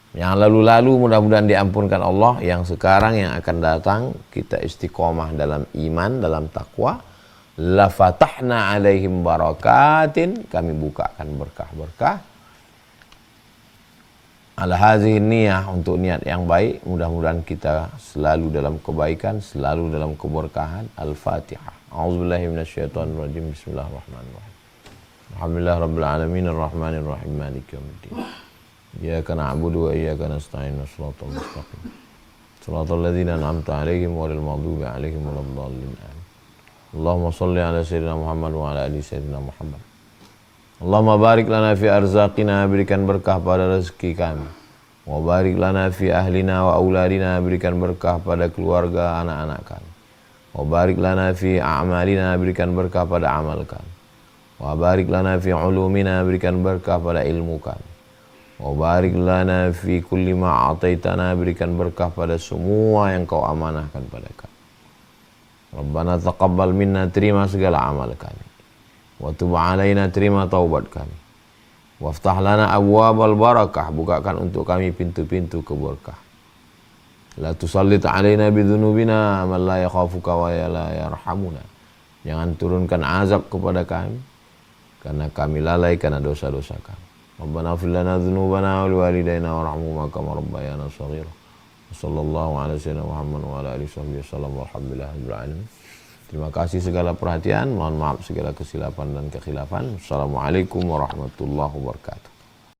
B: Yang lalu-lalu mudah-mudahan diampunkan Allah, yang sekarang yang akan datang kita istiqomah dalam iman, dalam takwa. La fatahna alaihim barakatin, kami bukakan berkah-berkah. Ala hazihi niyah, untuk niat yang baik, mudah-mudahan kita selalu dalam kebaikan, selalu dalam keberkahan. Al-Fatihah. A'udzubillahi minasyaitonirrajim. Bismillahirrahmanirrahim. Alhamdulillah rabbil alamin arrahmanir rahim maliki yaumiddin. Iyyaka na'budu wa iyyaka nasta'in shiratal mustaqim. Shiratal ladzina an'amta 'alaihim ghairil maghdubi 'alaihim waladdallin. Allahumma shalli 'ala sayyidina Muhammad wa 'ala ali sayyidina Muhammad. Allahumma barik lana fi arzaqina, berikan berkah pada rezeki kami. Wa barik lana fi ahlina wa auladina, berikan berkah pada keluarga anak-anak kami. Wa barik lana fi a'malina, berikan berkah pada amal kami. Wa barik lana fi ulumina, berikan berkah pada ilmu kami. Wa barik lana fi kulli ma ataitana, berikan berkah pada semua yang kau amanahkan pada kami. Rabbana taqabbal minna, terima segala amal kami. Wa tub alaina, terima taubat kami. Waftah lana abwabal barakah, bukakan untuk kami pintu-pintu keberkah. La tusallit alaina bidhunubina man la yakhafuka wa la yarhamuna. Jangan turunkan azab kepada kami karena kami lalai karena dosa-dosa kami. Rabbana ighfir lana dzunubana wa liwalidayna warhamhuma kama rabbayana shaghira.
A: Sallallahu alaihi wasallam. Walhamdulillahirabbil. Terima kasih segala perhatian, mohon maaf segala kesilapan dan kekhilafan. Assalamualaikum warahmatullahi wabarakatuh.